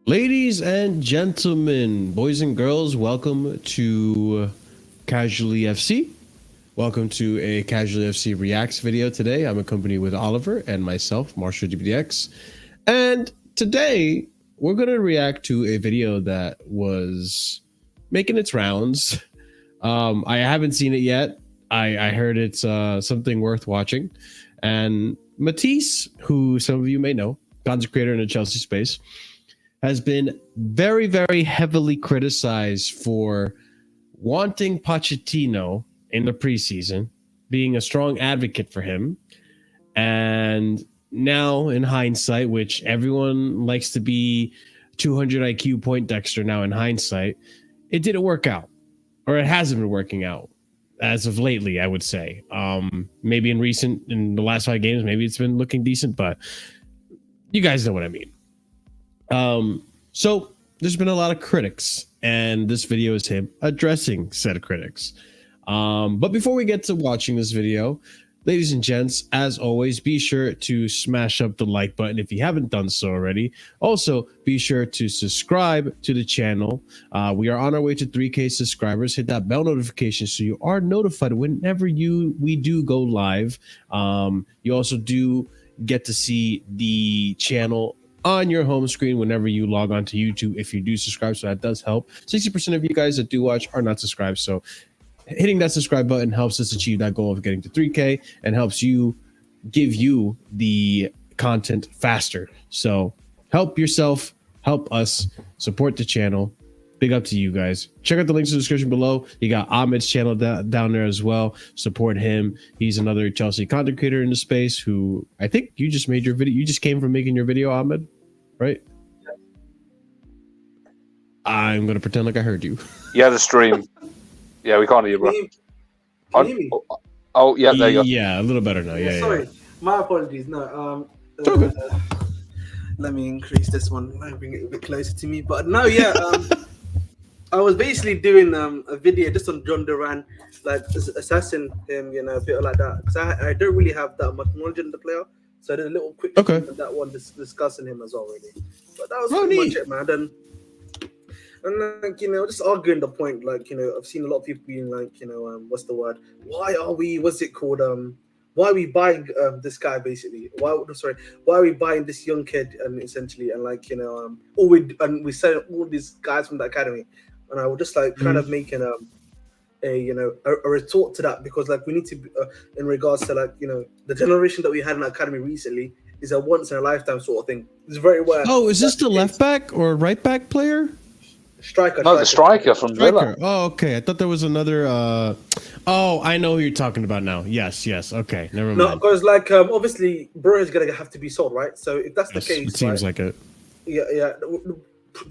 Ladies and gentlemen, boys and girls, welcome to Casually FC. Welcome to a Casually FC Reacts video today. I'm accompanied with Oliver and myself, Marshalldbdx. And today we're going to react to a video that was making its rounds. I haven't seen it yet. I heard it's something worth watching. And Matisse, who some of you may know, content creator in the Chelsea space, has been very, very heavily criticized for wanting Pochettino in the preseason, being a strong advocate for him. And now in hindsight, which everyone likes to be 200 IQ point Dexter now in hindsight, it didn't work out, or it hasn't been working out as of lately, I would say. Maybe in the last 5 games, maybe it's been looking decent, but you guys know what I mean. So there's been a lot of critics, and this video is him addressing said critics. But before we get to watching this video, ladies and gents, as always, be sure to smash up the like button if you haven't done so already. Also, be sure to subscribe to the channel. We are on our way to 3K subscribers. Hit that bell notification so you are notified whenever we do go live. You also do get to see the channel on your home screen whenever you log on to YouTube if you do subscribe, so that does help. 60% of you guys that do watch are not subscribed, so hitting that subscribe button helps us achieve that goal of getting to 3K and helps you give you the content faster. So help yourself, help us, support the channel. Big up to you guys. Check out the links in the description below. You got Ahmed's channel down there as well. Support him. He's another Chelsea content creator in the space who I think you just made your video. You just came from making your video, Ahmed, right? I'm going to pretend like I heard you. Yeah, the stream. Yeah, we can't hear you, bro. Can you hear me? Oh, yeah, there you go. Yeah, a little better now. Yeah, sorry. My apologies. No, okay. Let me increase this one. Bring it a bit closer to me. But no, yeah. I was basically doing a video just on John Duran, like assessing him, you know, a bit like that, because I don't really have that much knowledge in the player, so I did a little quick of that one discussing him as well, really. But that was pretty much it, man. And like, you know, just arguing the point, like, you know, I've seen a lot of people being like, you know, what's the word? Why are we? What's it called? Why are we buying this guy basically? Why are we buying this young kid and essentially and like, you know, we sell all these guys from the academy. And I would just like kind of making a retort to that, because like we need to in regards to like, you know, the generation that we had in the academy recently is a once in a lifetime sort of thing. It's very rare. Oh, is this the left back or right back player? Striker. No, the striker from Villa. Oh, okay. I thought there was another. Oh, I know who you're talking about now. Yes. Okay, never mind. No, because like obviously Bro is gonna have to be sold, right? So if that's the case, it seems like it. Yeah.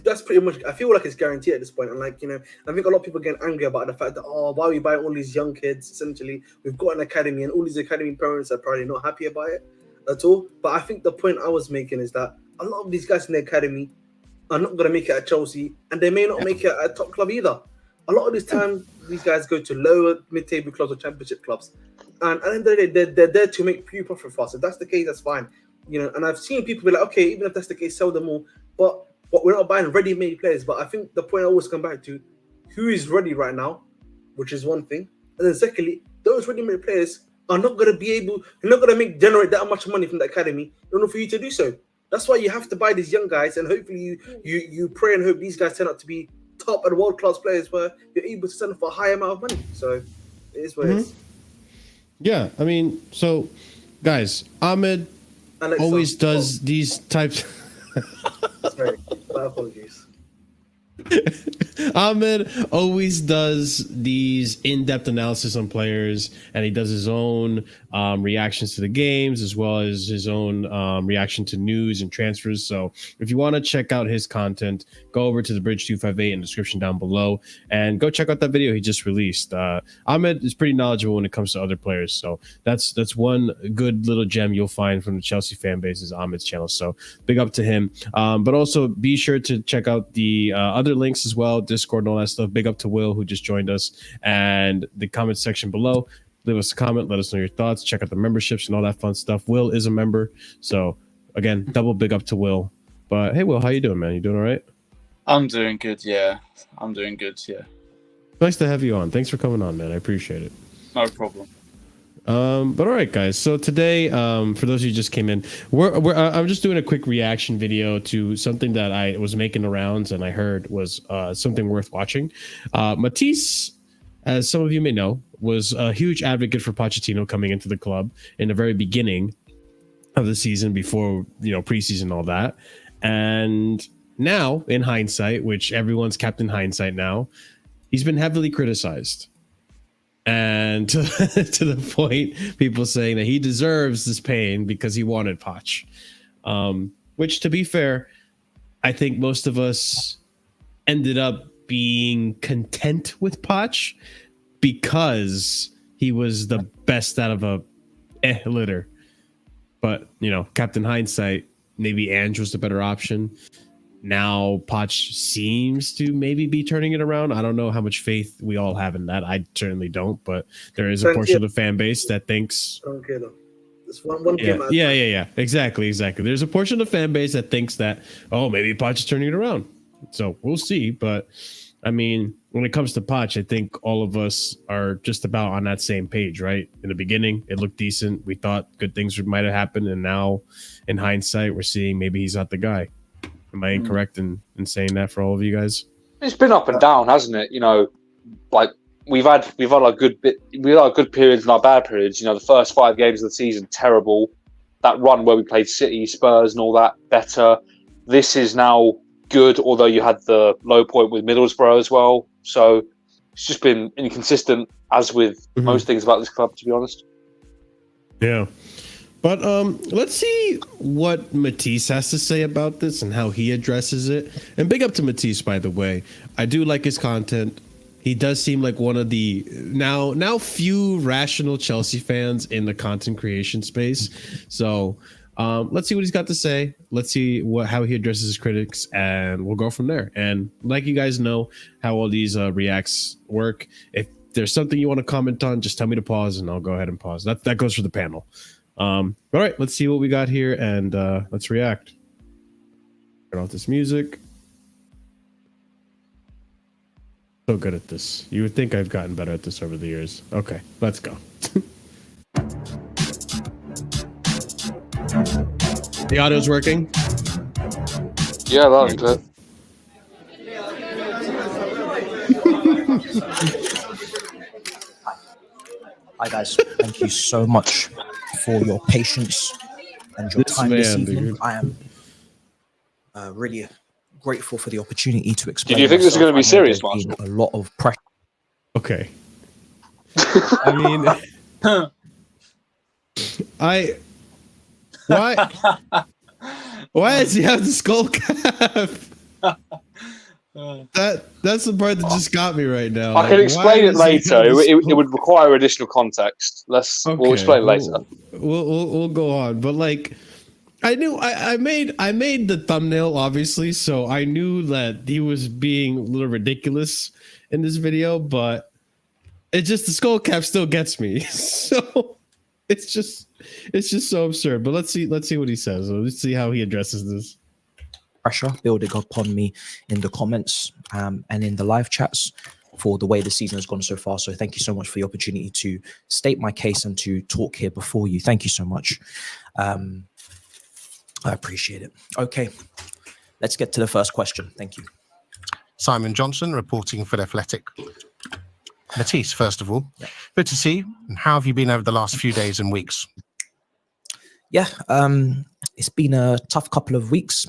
That's pretty much. I feel like it's guaranteed at this point, and like, you know, I think a lot of people are getting angry about the fact that, oh, why are we buying all these young kids? Essentially, we've got an academy, and all these academy parents are probably not happy about it at all. But I think the point I was making is that a lot of these guys in the academy are not going to make it at Chelsea, and they may not make it at a top club either. A lot of this time, these guys go to lower mid-table clubs or championship clubs, and at the end of the day, they're there to make pure profit for us. If that's the case, that's fine, you know. And I've seen people be like, okay, even if that's the case, sell them all, but we're not buying ready-made players. But I think the point I always come back to, who is ready right now, which is one thing. And then secondly, those ready-made players are not going to be able, you're not going to generate that much money from the academy in order for you to do so. That's why you have to buy these young guys, and hopefully you pray and hope these guys turn out to be top and world-class players where you're able to sell them for a high amount of money. So it is what it is. Yeah, I mean, so guys, Ahmed always does these types. Sorry, my apologies. Ahmed always does these in-depth analysis on players, and he does his own reactions to the games as well as his own reaction to news and transfers. So if you want to check out his content, go over to the Bridge 258 in the description down below and go check out that video he just released. Ahmed is pretty knowledgeable when it comes to other players, so that's one good little gem you'll find from the Chelsea fan base is Ahmed's channel. So big up to him. But also be sure to check out the other links as well, Discord and all that stuff. Big up to Will, who just joined us, and the comment section below. Leave us a comment, let us know your thoughts, check out the memberships and all that fun stuff. Will is a member, so again, double big up to Will. But hey, Will, how you doing, man? You doing all right? I'm doing good, yeah. I'm doing good, yeah. Nice to have you on. Thanks for coming on, man. I appreciate it. No problem. But all right, guys. So today, for those of you who just came in, I'm just doing a quick reaction video to something that I was making the rounds and I heard was something worth watching. Matisse, as some of you may know, was a huge advocate for Pochettino coming into the club in the very beginning of the season, before preseason and all that. And now, in hindsight, which everyone's kept in hindsight now, he's been heavily criticized. And to the point, people saying that he deserves this pain because he wanted Poch. Which, to be fair, I think most of us ended up being content with Poch because he was the best out of a litter. But, Captain Hindsight, maybe Ange was the better option. Now Poch seems to maybe be turning it around. I don't know how much faith we all have in that. I certainly don't, but there is a portion of the fan base that thinks... It's one game out. Yeah. Exactly. There's a portion of the fan base that thinks that, maybe Poch is turning it around. So we'll see. But, I mean, when it comes to Poch, I think all of us are just about on that same page, right? In the beginning, it looked decent. We thought good things might have happened. And now, in hindsight, we're seeing maybe he's not the guy. Am I incorrect in saying that for all of you guys? It's been up and down, hasn't it? Like we've had a good periods and our bad periods. The first 5 games of the season, terrible. That run where we played City, Spurs, and all that, better. This is now good, although you had the low point with Middlesbrough as well. So it's just been inconsistent, as with most things about this club, to be honest. Yeah. But let's see what Matisse has to say about this and how he addresses it. And big up to Matisse, by the way. I do like his content. He does seem like one of the now few rational Chelsea fans in the content creation space. So let's see what he's got to say. Let's see how he addresses his critics, and we'll go from there. And like you guys know how all these reacts work. If there's something you want to comment on, just tell me to pause, and I'll go ahead and pause. That goes for the panel. All right, let's see what we got here, and let's react. Turn off this music. So good at this. You would think I've gotten better at this over the years. Okay, let's go. The audio's working? Yeah, that was good. Hi guys, thank you so much for your patience and your time this evening. Dude. I am really grateful for the opportunity to explain. Did you think this is going to be serious, Marshall? A lot of pressure. Okay. I mean, why does he have the skull cap? That's the part that just got me right now. I can explain it later. It would require additional context. We'll explain later. We'll go on. But like, I knew I made the thumbnail, obviously, so I knew that he was being a little ridiculous in this video, but the skull cap still gets me. So it's just so absurd. But let's see what he says. Let's see how he addresses this. Pressure building upon me in the comments and in the live chats for the way the season has gone so far. So thank you so much for the opportunity to state my case and to talk here before you. Thank you so much. I appreciate it. Okay, let's get to the first question. Thank you. Simon Johnson reporting for The Athletic. Matisse, first of all, good to see you. And how have you been over the last few days and weeks? Yeah, it's been a tough couple of weeks.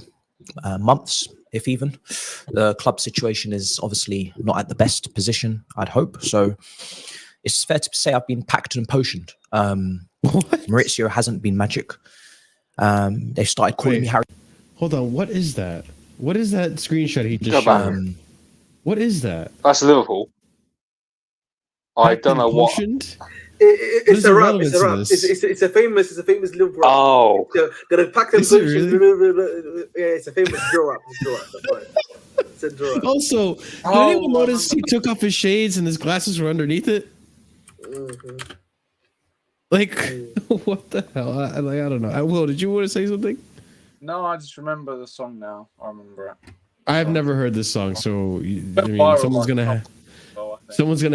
Months, if even. The club situation is obviously not at the best position, I'd hope. So it's fair to say I've been packed and potioned. Maurizio hasn't been magic. They've started calling me Harry. Hold on, what is that? What is that screenshot he just showed? What is that? That's Liverpool. I don't know what. It's a rap. It's a famous Liverpool rap. Oh, they're packed and really? Yeah, it's a famous drill rap. It's a drill rap. Also, did anyone notice he took off his shades and his glasses were underneath it? Like, what the hell? I don't know. Will, did you want to say something? No, I just remember the song now. I remember it. I've never heard this song, so someone's gonna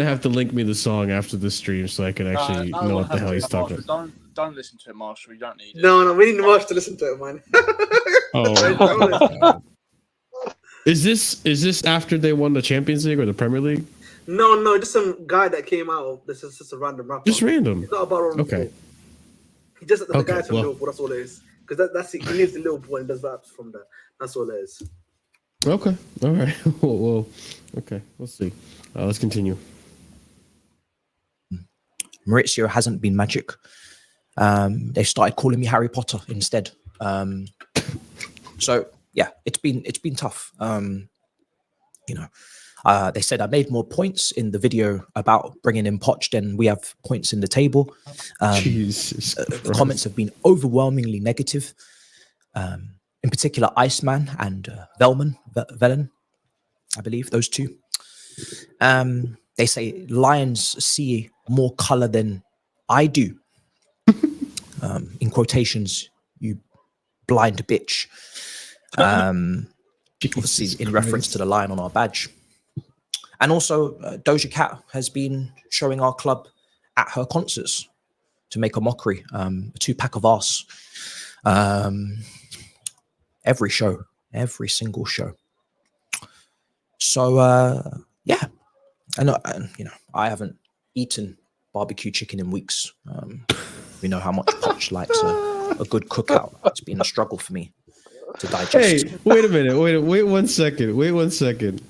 have to link me the song after the stream so I can actually know what the hell he's talking about. Don't listen to it, Marshall. You don't need it. No, we need Marsh to listen to it, man. Oh. Is this after they won the Champions League or the Premier League? No, just some guy that came out. This is just a random rapper. Just random. He's not about okay. He just the guy's from Liverpool. That's all it is. Because that's it. He lives in Liverpool and does raps from there. That's all it is. Okay. All right. well, okay. We'll see. Let's continue. Maurizio hasn't been magic. They started calling me Harry Potter instead. So yeah, it's been tough. They said I made more points in the video about bringing in Poch than we have points in the table. The comments have been overwhelmingly negative. In particular, Iceman and Velen, I believe, those two. They say Lions see more color than I do. In quotations, you blind bitch. Obviously, in reference to the lion on our badge. And also, Doja Cat has been showing our club at her concerts to make a mockery. A 2-pack of arse. Every show, every single show. So, yeah. And I haven't eaten barbecue chicken in weeks. We know how much Poch likes a good cookout. It's been a struggle for me to digest. Hey, wait a minute. Wait 1 second. Wait 1 second.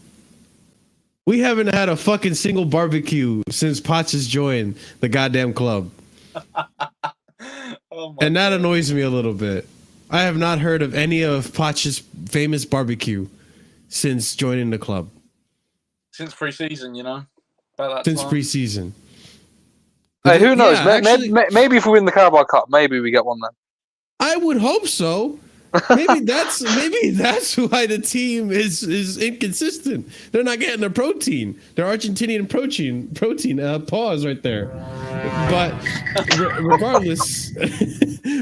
We haven't had a fucking single barbecue since Poch has joined the goddamn club. And that annoys me a little bit. I have not heard of any of Poch's famous barbecue since joining the club. Since pre-season, Since pre-season. Hey, who knows? Yeah, maybe if we win the Carabao Cup, maybe we get one then. I would hope so. Maybe that's why the team is inconsistent. They're not getting their protein. Their Argentinian protein pause right there. But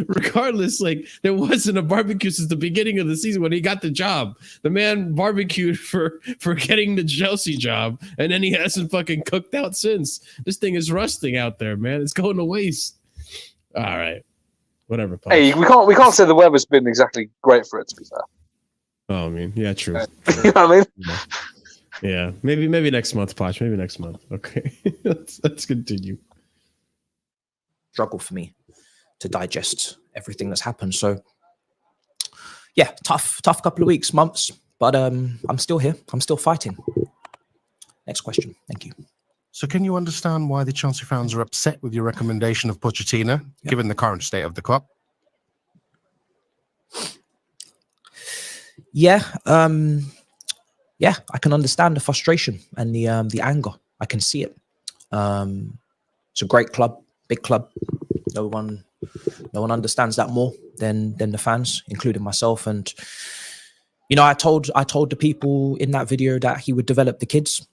regardless, like there wasn't a barbecue since the beginning of the season when he got the job. The man barbecued for getting the Chelsea job, and then he hasn't fucking cooked out since. This thing is rusting out there, man. It's going to waste. All right. Whatever. Poch. Hey, we can't say the weather's been exactly great for it, to be fair. Oh, I mean, yeah, true. You know what I mean? Yeah, maybe next month, Poch. Maybe next month. Okay, let's continue. Struggle for me to digest everything that's happened. So, yeah, tough couple of weeks, months, but I'm still here. I'm still fighting. Next question. Thank you. So can you understand why the Chelsea fans are upset with your recommendation of Pochettino, given the current state of the club? Yeah, I can understand the frustration and the anger. I can see it. It's a great club, big club. No one understands that more than the fans, including myself. And I told the people in that video that he would develop the kids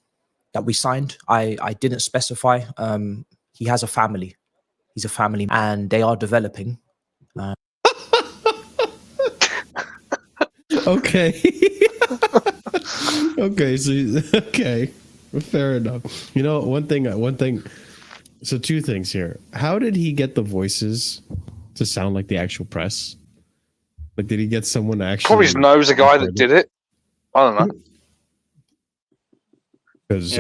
that we signed. I didn't specify. He has a family. He's a family, and they are developing. Okay. Okay. Fair enough. One thing. So 2 things here. How did he get the voices to sound like the actual press? Like, did he get someone to actually? Probably knows a guy that did it. I don't know. Because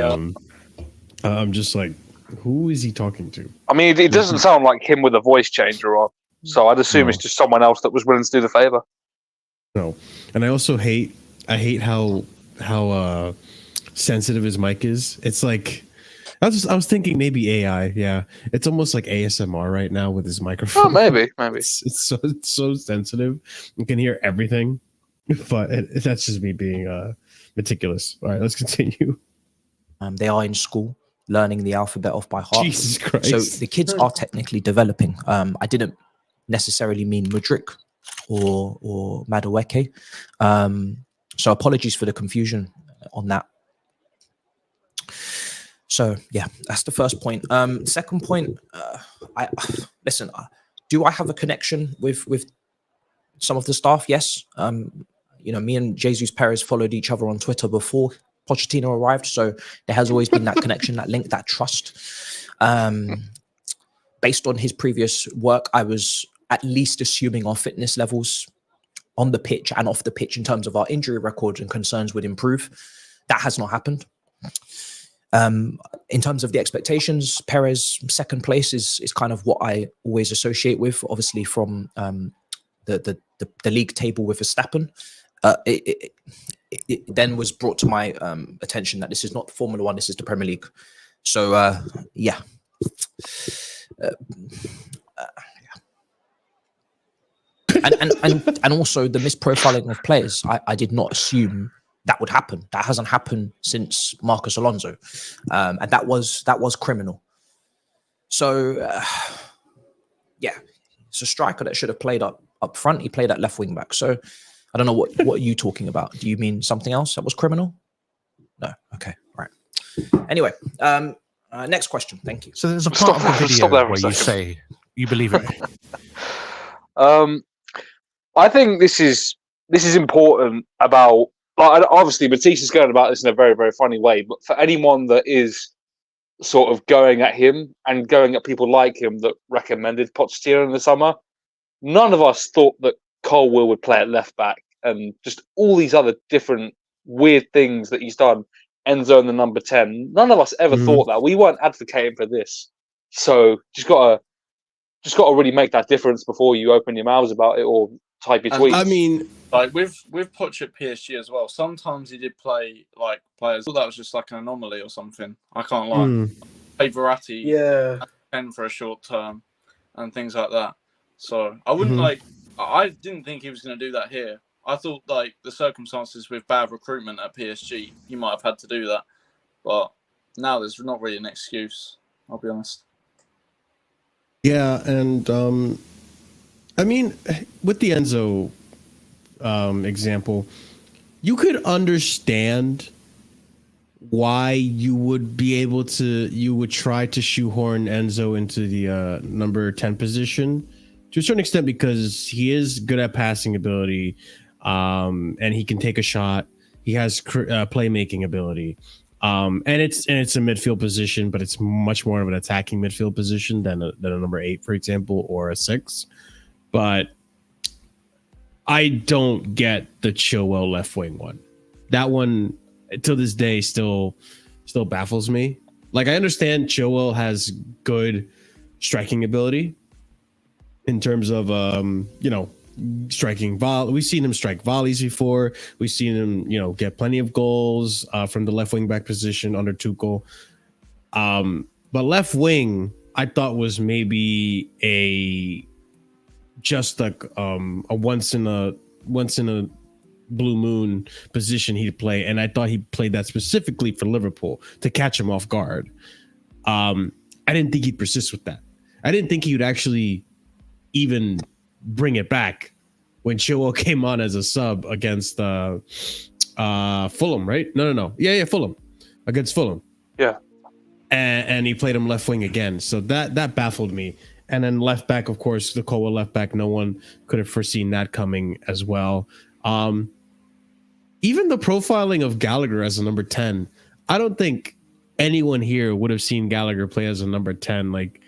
I'm just like, who is he talking to? I mean, it doesn't sound like him with a voice changer on. So I'd assume it's just someone else that was willing to do the favor. No, and I also hate how sensitive his mic is. It's like I was thinking maybe AI. Yeah, it's almost like ASMR right now with his microphone. Oh, maybe. It's so sensitive. You can hear everything, but that's just me being meticulous. All right, let's continue. They are in school learning the alphabet off by heart. Jesus Christ! So the kids are technically developing. I didn't necessarily mean Mudryk or Madueke. So apologies for the confusion on that. So yeah, that's the first point. Second point, listen. Do I have a connection with some of the staff, yes. You know, me and Jesus Perez followed each other on Twitter before Pochettino arrived, so there has always been that connection, that link, that trust. Based on his previous work, I was at least assuming our fitness levels on the pitch and off the pitch in terms of our injury record and concerns would improve. That has not happened. In terms of the expectations, Perez second place is kind of what I always associate with, obviously from the league table with Verstappen. It then was brought to my attention that this is not Formula One, this is the Premier League. So yeah. And also the misprofiling of players. I did not assume that would happen. That hasn't happened since Marcus Alonso, and that was criminal. So yeah, it's a striker that should have played up front. He played at left wing back. So I don't know what are you talking about. Do you mean something else that was criminal? No. Okay. Right. Anyway, next question. Thank you. So there's a part of the video where you say you believe it. I think this is important about, like, obviously Matisse is going about this in a very, very funny way, but for anyone that is sort of going at him and going at people like him that recommended Pochettino in the summer, none of us thought that Colwill would play at left back and just all these other different weird things that he's done. Enzo in the number 10. None of us ever thought that. We weren't advocating for this. So just gotta really make that difference before you open your mouths about it or type your tweets. I mean, like with Poch at PSG as well, sometimes he did play like players. I thought that was just like an anomaly or something. I can't lie. Played Verratti 10 for a short term and things like that. So I wouldn't I didn't think he was going to do that here. I thought like the circumstances with bad recruitment at PSG, he might have had to do that. But now there's not really an excuse, I'll be honest. Yeah, and I mean, with the Enzo example, you could understand why you would try to shoehorn Enzo into the number 10 position to a certain extent because he is good at passing ability, and he can take a shot. He has playmaking ability. And it's a midfield position, but it's much more of an attacking midfield position than a number 8, for example, or a 6. But I don't get the Chilwell left wing one. That one, till this day, still baffles me. Like, I understand Chilwell has good striking ability in terms of striking volley. We've seen him strike volleys before. We've seen him, get plenty of goals from the left wing back position under Tuchel. But left wing, I thought was maybe a once in a blue moon position he'd play, and I thought he played that specifically for Liverpool to catch him off guard. I didn't think he'd persist with that. I didn't think he would actually even bring it back when Chilwell came on as a sub against Fulham, right? No. Yeah, Fulham. Against Fulham. Yeah. And he played him left wing again. So that baffled me. And then left back, of course, the Colwill left back, no one could have foreseen that coming as well. Even the profiling of Gallagher as a number 10, I don't think anyone here would have seen Gallagher play as a number 10. Like,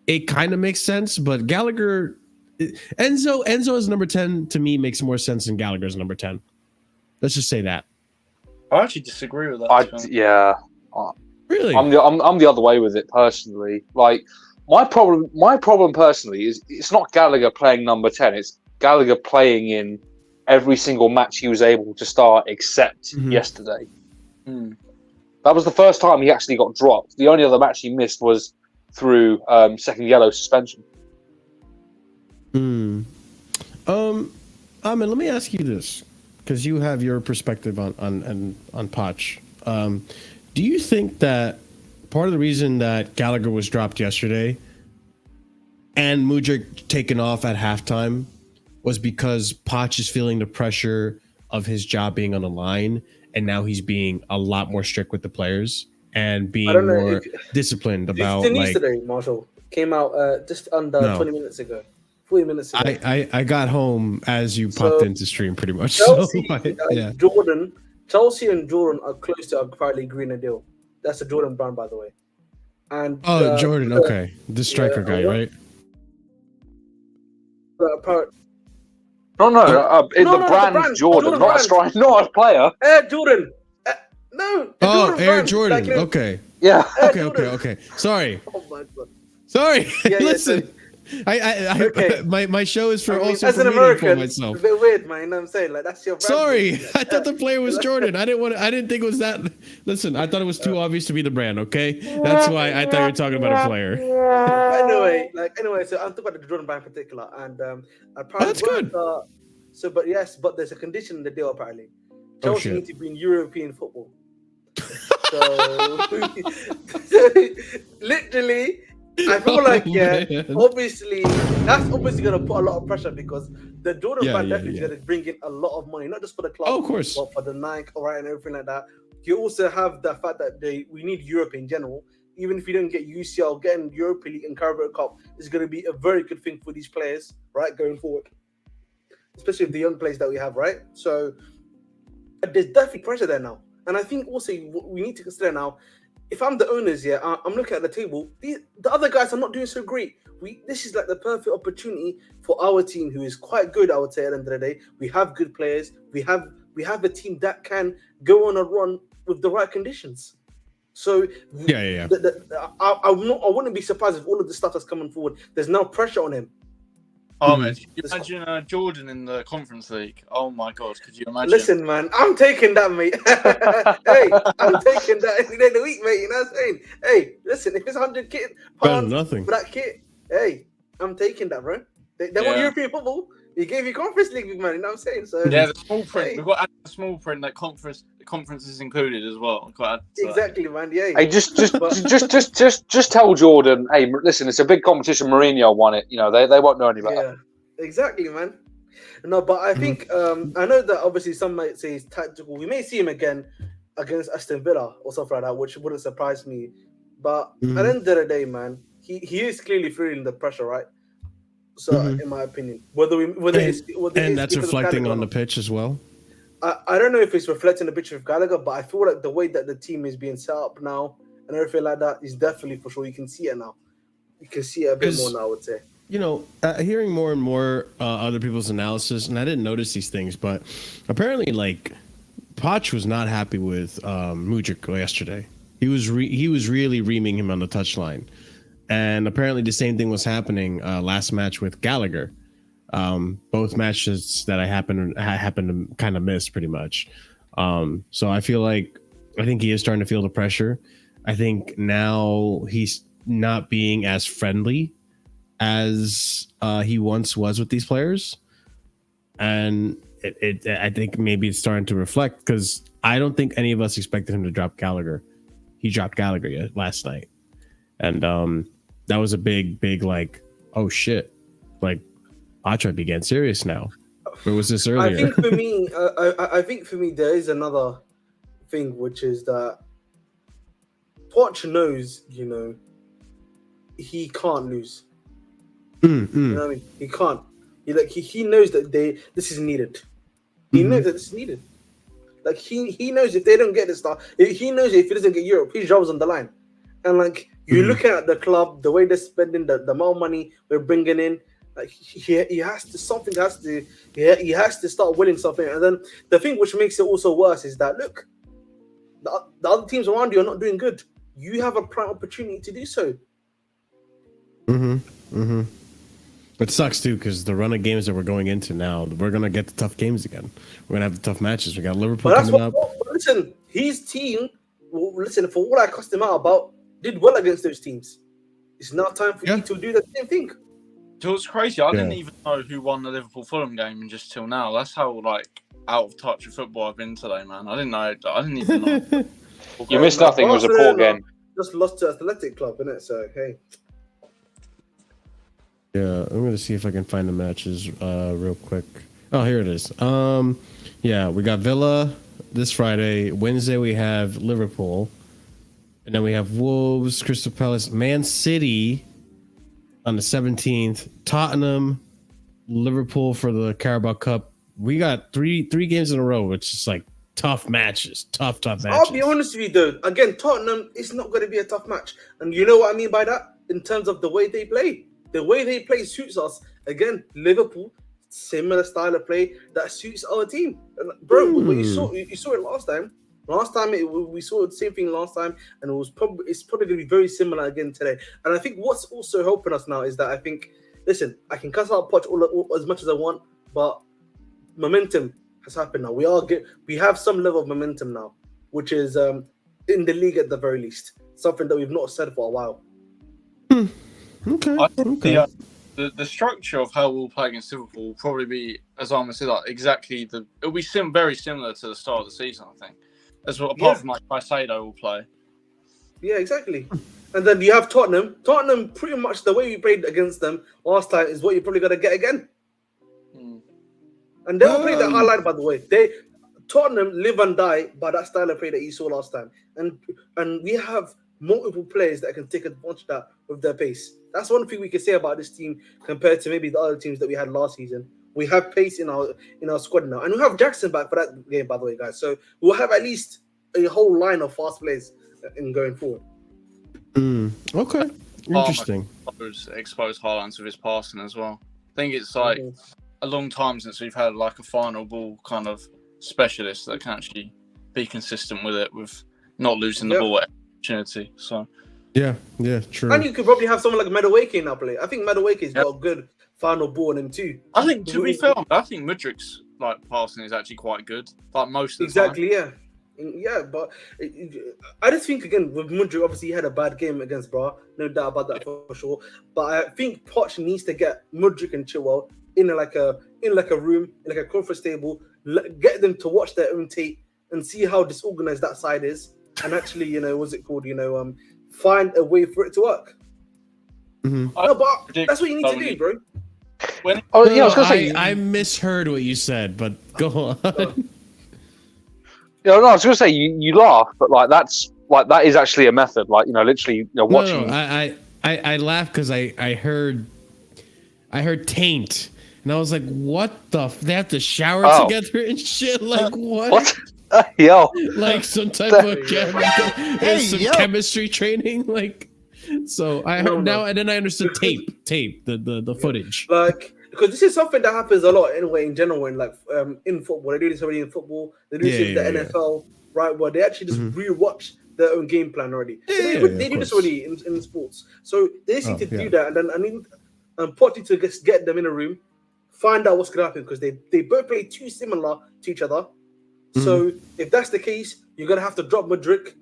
it kind of makes sense, but Gallagher, Enzo as number 10 to me makes more sense than Gallagher as number 10. Let's just say that. I actually disagree with that. Really, I'm the other way with it personally. Like, my problem personally is it's not Gallagher playing number 10. It's Gallagher playing in every single match he was able to start except yesterday. That was the first time he actually got dropped. The only other match he missed was through second yellow suspension. Ahmed, let me ask you this, because you have your perspective on Poch. Do you think that part of the reason that Gallagher was dropped yesterday and Mudryk taken off at halftime was because Poch is feeling the pressure of his job being on the line, and now he's being a lot more strict with the players and being more disciplined about, like, yesterday, Marshall came out just under 20 minutes ago. 40 minutes ago. I got home as you popped into stream, pretty much. Chelsea, yeah. Chelsea and Jordan are close to a quietly greener deal. That's a Jordan Brown, by the way. And Jordan, okay, the striker guy, right? The brand Jordan, not a striker, not a player. Jordan. No. Air Jordan. Like, okay. Yeah. Okay. Sorry. Oh my God. Sorry. Yeah, Listen. Okay. My show is for also as for an American, myself. It's a bit weird, man. You know what I'm saying? Like that's your brand. Sorry, I thought the player was Jordan. I didn't think it was that. Listen, I thought it was too obvious to be the brand. Okay, that's why I thought you were talking about a player. Anyway, so I'm talking about the Jordan brand in particular, and apparently that's good. But there's a condition in the deal apparently. Chelsea need to be in European football. So literally. I feel like, obviously, that's obviously going to put a lot of pressure because the Jordan brand definitely is going to bring in a lot of money, not just for the club, of course, but for the Nike, and everything like that. You also have the fact that we need Europe in general. Even if you don't get UCL, getting Europa League and Carabao Cup is going to be a very good thing for these players, right, going forward. Especially with the young players that we have, right? So there's definitely pressure there now. And I think also we need to consider now, if I'm the owners, I'm looking at the table. The other guys are not doing so great. This is like the perfect opportunity for our team, who is quite good. I would say at the end of the day, we have good players. We have a team that can go on a run with the right conditions. So I wouldn't be surprised if all of the stuff that's coming forward, there's no pressure on him. Ahmed, could you imagine Jordan in the Conference League? Oh my God, could you imagine? Listen, man, I'm taking that, mate. Hey, I'm taking that any day of the week, mate. You know what I'm saying? Hey, listen, if it's 100 pounds for that kit, hey, I'm taking that, bro. They want European football. He gave you Conference League, man. You know what I'm saying? So the small print. Hey. We've got the small print that conference is included as well. Exactly, man. Yeah. Hey, just tell Jordan. Hey, listen, it's a big competition. Mourinho won it. You know they won't know any better. Yeah, exactly, man. No, but I think I know that obviously some might say it's tactical. We may see him again against Aston Villa or something like that, which wouldn't surprise me. But at the end of the day, man, he is clearly feeling the pressure, right? So, in my opinion, that's reflecting on the pitch as well. I don't know if it's reflecting the pitch of Gallagher, but I feel like the way that the team is being set up now and everything like that is definitely for sure. You can see it now. You can see it a bit more now, I would say. You know, hearing more and more other people's analysis, and I didn't notice these things, but apparently, like, Poch was not happy with Mudryk yesterday. He was really reaming him on the touchline. And apparently the same thing was happening last match with Gallagher. Both matches that I happened to kind of miss pretty much. So I think he is starting to feel the pressure. I think now he's not being as friendly as he once was with these players. And I think maybe it's starting to reflect because I don't think any of us expected him to drop Gallagher. He dropped Gallagher last night. And that was a big like, oh shit, like Poch be getting serious now. Where was this earlier? I think for me there is another thing, which is that Poch knows, you know, he can't lose. You know what I mean? He can't. He knows that this is needed. He knows that this is needed. Like he knows if they don't get this stuff, he knows if he doesn't get Europe, his job's on the line. And like you look at the club, the way they're spending, the amount of money we're bringing in, like he has to start winning something. And then the thing which makes it also worse is that look, the other teams around you are not doing good. You have a prime opportunity to do so. It sucks too because the run of games that we're going into now, we're gonna get the tough games again. We're gonna have the tough matches. We got Liverpool coming up. Listen, his team. Listen, for what I cussed him out about, did well against those teams. It's now time for you to do the same thing. So it's crazy. I didn't even know who won the Liverpool Fulham game just till now. That's how like out of touch with football I've been today, man. I didn't even know. You missed nothing. It was a poor game. Just lost to Athletic Club, innit? So hey. Yeah, I'm gonna see if I can find the matches real quick. Oh, here it is. Yeah, we got Villa this Friday. Wednesday we have Liverpool, and then we have Wolves, Crystal Palace, Man City on the 17th, Tottenham, Liverpool for the Carabao Cup. We got three games in a row, which is like tough matches, tough matches. I'll be honest with you though. Again, Tottenham, it's not going to be a tough match, and you know what I mean by that. In terms of the way they play, suits us. Again, Liverpool, similar style of play that suits our team. And bro, you saw it last time. We saw the same thing last time, and it's probably going to be very similar again today. And I think what's also helping us now is that I think, listen, I can cuss out Poch all as much as I want, but momentum has happened now. We have some level of momentum now, which is in the league at the very least, something that we've not said for a while. Okay. I think the structure of how we'll play against Liverpool will probably be, as Ahmed said, like exactly it'll be very similar to the start of the season, I think. Apart from like Caicedo will play. Yeah, exactly. And then you have Tottenham. Tottenham, pretty much the way we played against them last time is what you're probably gonna get again. And they will play that highlight, by the way. Tottenham live and die by that style of play that you saw last time. And we have multiple players that can take advantage of that with their pace. That's one thing we can say about this team compared to maybe the other teams that we had last season. We have pace in our squad now, and we have Jackson back for that game, by the way, guys. So we'll have at least a whole line of fast players in going forward. Okay, interesting. Exposed highlights of his passing as well. I think it's like a long time since we've had like a final ball kind of specialist that can actually be consistent with it, with not losing the ball at opportunity. So yeah, true. And you could probably have someone like Madueke now play. I think Madueke's got a good final ball in him too. I think, to be fair, I think Mudrik's like passing is actually quite good. Like most of the time. Yeah, but I just think again with Mudrik, obviously he had a bad game against Bra, no doubt about that for sure. But I think Poch needs to get Mudrik and Chilwell in like a room, in like a conference table, get them to watch their own tape and see how disorganized that side is, and actually, find a way for it to work. No, but that's what you need to do, bro. I was gonna say I misheard what you said, but go on. I was gonna say you laugh, but that is actually a method. Literally, watching. No, I laughed because I heard taint, and I was like, what the? They have to shower together and shit. Like what? Yo, like some type of chemistry training, like. So I heard now, and then I understood tape, the footage. Like, because this is something that happens a lot anyway in general, in football. They do this already in football. They do this in the NFL, right? Where they actually just rewatch their own game plan already. They do this already in sports. So they just need to do that, and then I need Poch to just get them in a room, find out what's gonna happen, because they both play too similar to each other. So if that's the case, you're gonna have to drop Mudrik,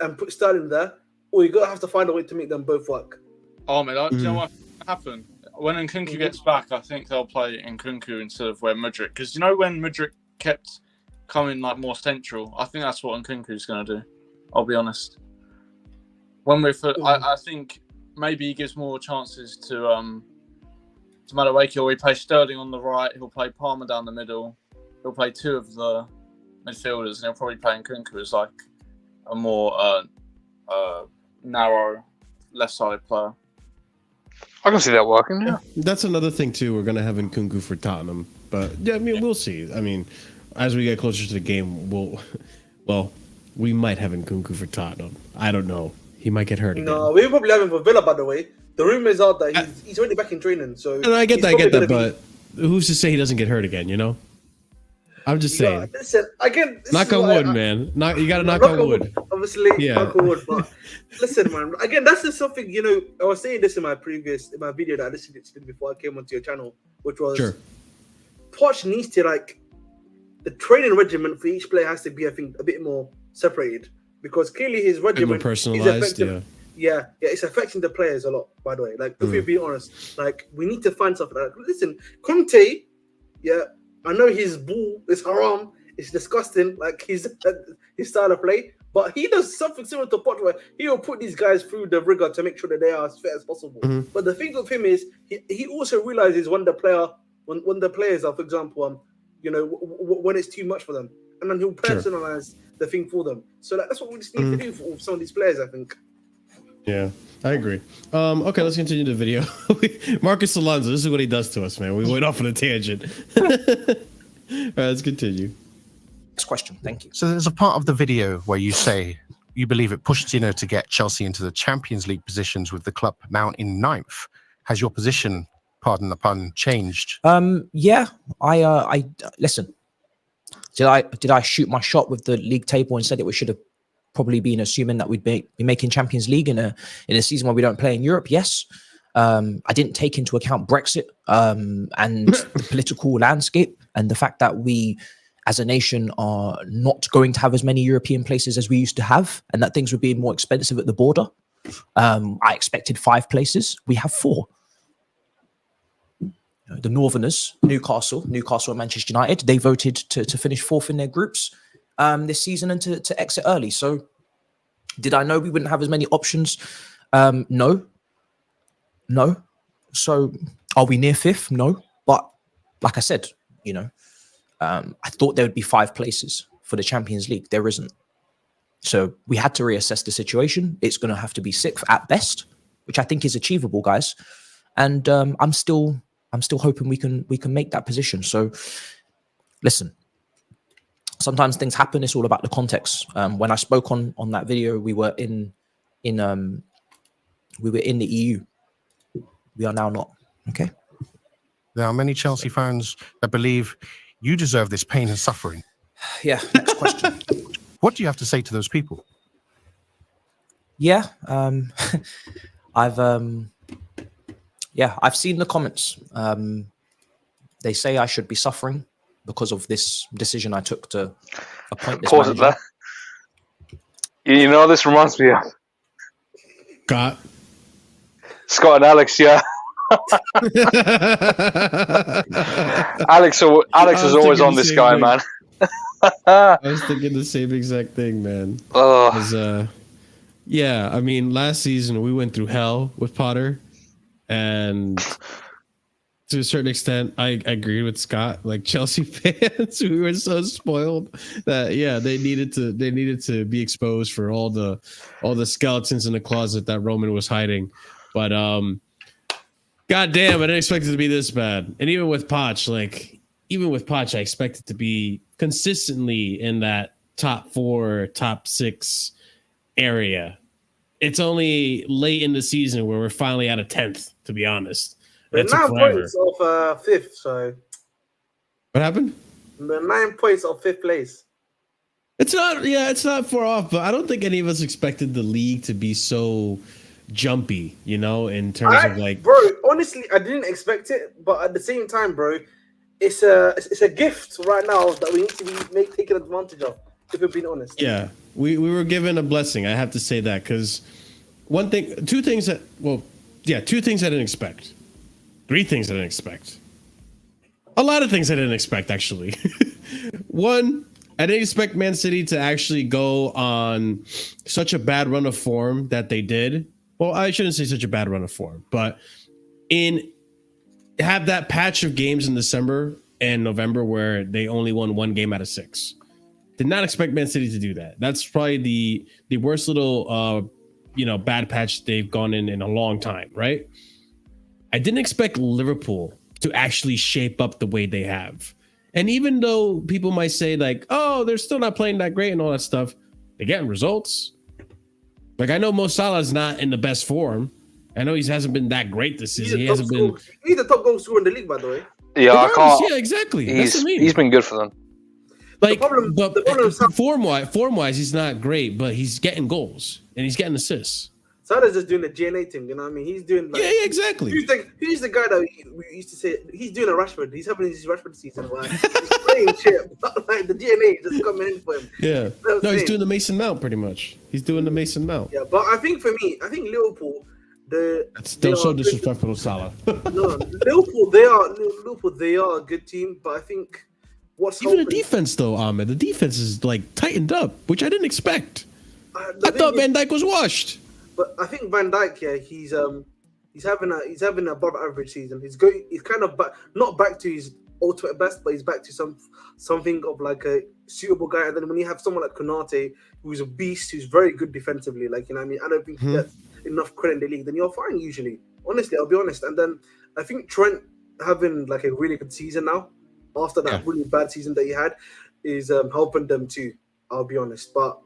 and put Sterling there. Or you're going to have to find a way to make them both work. Ahmed, do you know what happened? When Nkunku gets back, I think they'll play Nkunku instead of where Mudrik. Because when Mudrik kept coming more central, I think that's what Nkunku's going to do. I'll be honest. I think maybe he gives more chances to Madueke, or he plays Sterling on the right. He'll play Palmer down the middle. He'll play two of the midfielders, and he'll probably play Nkunku as like a more narrow left-sided player. I can see that working. Yeah, that's another thing too. We're gonna have Nkunku for Tottenham, but yeah, I mean, we'll see. I mean, as we get closer to the game, we might have Nkunku for Tottenham. I don't know. He might get hurt again. No, we probably have him for Villa, by the way. The rumors are that he's already back in training. So and I get that, but who's to say he doesn't get hurt again? I'm just saying. Listen, again, knock on wood, man. You gotta knock on wood. Obviously, knock on wood. But listen, man. Again, that's just something. I was saying this in my video that I listened to before I came onto your channel, which was Poch needs to the training regimen for each player has to be, I think, a bit more separated, because clearly his regimen is effective. Yeah, it's affecting the players a lot. By the way, if we're being honest, we need to find something. Listen, Conte, I know his ball is haram, it's disgusting, his style of play, but he does something similar to Poch, where he will put these guys through the rigor to make sure that they are as fit as possible. But the thing with him is he also realizes when the players are, for example, when it's too much for them, and then he'll personalize the thing for them. So that's what we just need to do for some of these players, I think. Yeah, I agree. Okay, let's continue the video. Marcus Alonso, this is what he does to us, man. We went off on a tangent. All right, let's continue. Next question. Thank you. So there's a part of the video where you say you believe it pushed Tino to get Chelsea into the Champions League positions with the club now in 9th. Has your position, pardon the pun, changed? Yeah, I listen. Did I shoot my shot with the league table and said that we should have probably been assuming that we'd be making Champions League in a season where we don't play in Europe? Yes. I didn't take into account Brexit and the political landscape and the fact that we, as a nation, are not going to have as many European places as we used to have, and that things would be more expensive at the border. I expected 5 places. We have 4. The Northerners, Newcastle and Manchester United, they voted to finish 4th in their groups this season and to exit early. So did I know we wouldn't have as many options? No. So are we near 5th? No. But like I said, I thought there would be 5 places for the Champions League. There isn't. So we had to reassess the situation. It's going to have to be 6th at best, which I think is achievable, guys. And I'm still hoping we can make that position. So listen, sometimes things happen. It's all about the context. When I spoke on that video, we were in the EU. We are now not. Okay. There are many Chelsea fans that believe you deserve this pain and suffering. Yeah. Next question. What do you have to say to those people? Yeah. I've seen the comments. They say I should be suffering because of this decision I took to appoint this manager. You know, this reminds me of Scott and Alex. Yeah. Alex is always on this guy, man. I was thinking the same exact thing, man. Yeah, I mean, last season we went through hell with Potter, and to a certain extent, I agree with Scott. Like Chelsea fans, we were so spoiled that they needed to be exposed for all the skeletons in the closet that Roman was hiding. But God damn, I didn't expect it to be this bad. And even with Poch, I expect it to be consistently in that top 4, top 6 area. It's only late in the season where we're finally at a 10th, to be honest. We're 9 points off 5th, so. What happened? We're 9 points off 5th place. It's not far off, but I don't think any of us expected the league to be so jumpy, in terms of like. Bro, honestly, I didn't expect it, but at the same time, bro, it's a gift right now that we need to be taking advantage of, if we're being honest. Yeah, we were given a blessing. I have to say that, because two things I didn't expect. 3 things I didn't expect. A lot of things I didn't expect, actually. 1, I didn't expect Man City to actually go on such a bad run of form that they did. Well, I shouldn't say such a bad run of form, but have that patch of games in December and November where they only won 1 game out of 6. Did not expect Man City to do that. That's probably the worst little bad patch they've gone in a long time, right? I didn't expect Liverpool to actually shape up the way they have. And even though people might say like, oh, they're still not playing that great and all that stuff, they're getting results. Like, I know Mo Salah's not in the best form. I know he hasn't been that great this season. He's the top goal scorer in the league, by the way. Yeah, I can't. Yeah, exactly. He's been good for them. Like, form-wise, he's not great, but he's getting goals and he's getting assists. Salah's just doing the GNA thing, you know what I mean? He's doing like, yeah, exactly. He's the guy that we used to say he's doing a Rashford. He's having his Rashford season where he's playing shit, but like the GNA just coming in for him. Yeah, he's doing the Mason Mount pretty much. He's doing the Mason Mount. Yeah, but I think for me, Liverpool. That's still so disrespectful to Salah. No, Liverpool. They are a good team, but I think even the defense though, Ahmed. The defense is like tightened up, which I didn't expect. I thought Van Dijk was washed. But I think Van Dijk, he's having an above average season. He's kind of not back to his ultimate best, but he's back to something of like a suitable guy. And then when you have someone like Konate, who's a beast, who's very good defensively, like, you know what I mean? I don't think enough credit in the league, then you're fine usually. Honestly, I'll be honest. And then I think Trent having like a really good season now, after that really bad season that he had, is helping them too. I'll be honest, but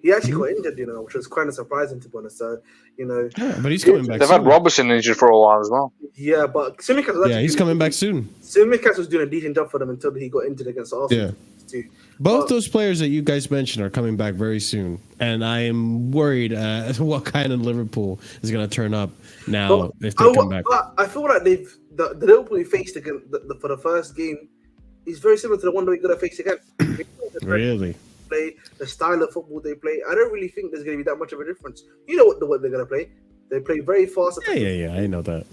he actually got injured, which was kind of surprising to be honest. So, yeah, but he's coming back. They've had Robertson injured for a while as well. Yeah, but Tsimikas he's coming back soon. Tsimikas was doing a decent job for them until he got injured against Arsenal. Yeah. Both those players that you guys mentioned are coming back very soon, and I am worried what kind of Liverpool is going to turn up now if they come back. I feel like the Liverpool we faced again for the first game is very similar to the one that we're going to face again. Really? Play the style of football they play. I don't really think there's going to be that much of a difference. You know what they're going to play. They play very fast. Yeah. I know that.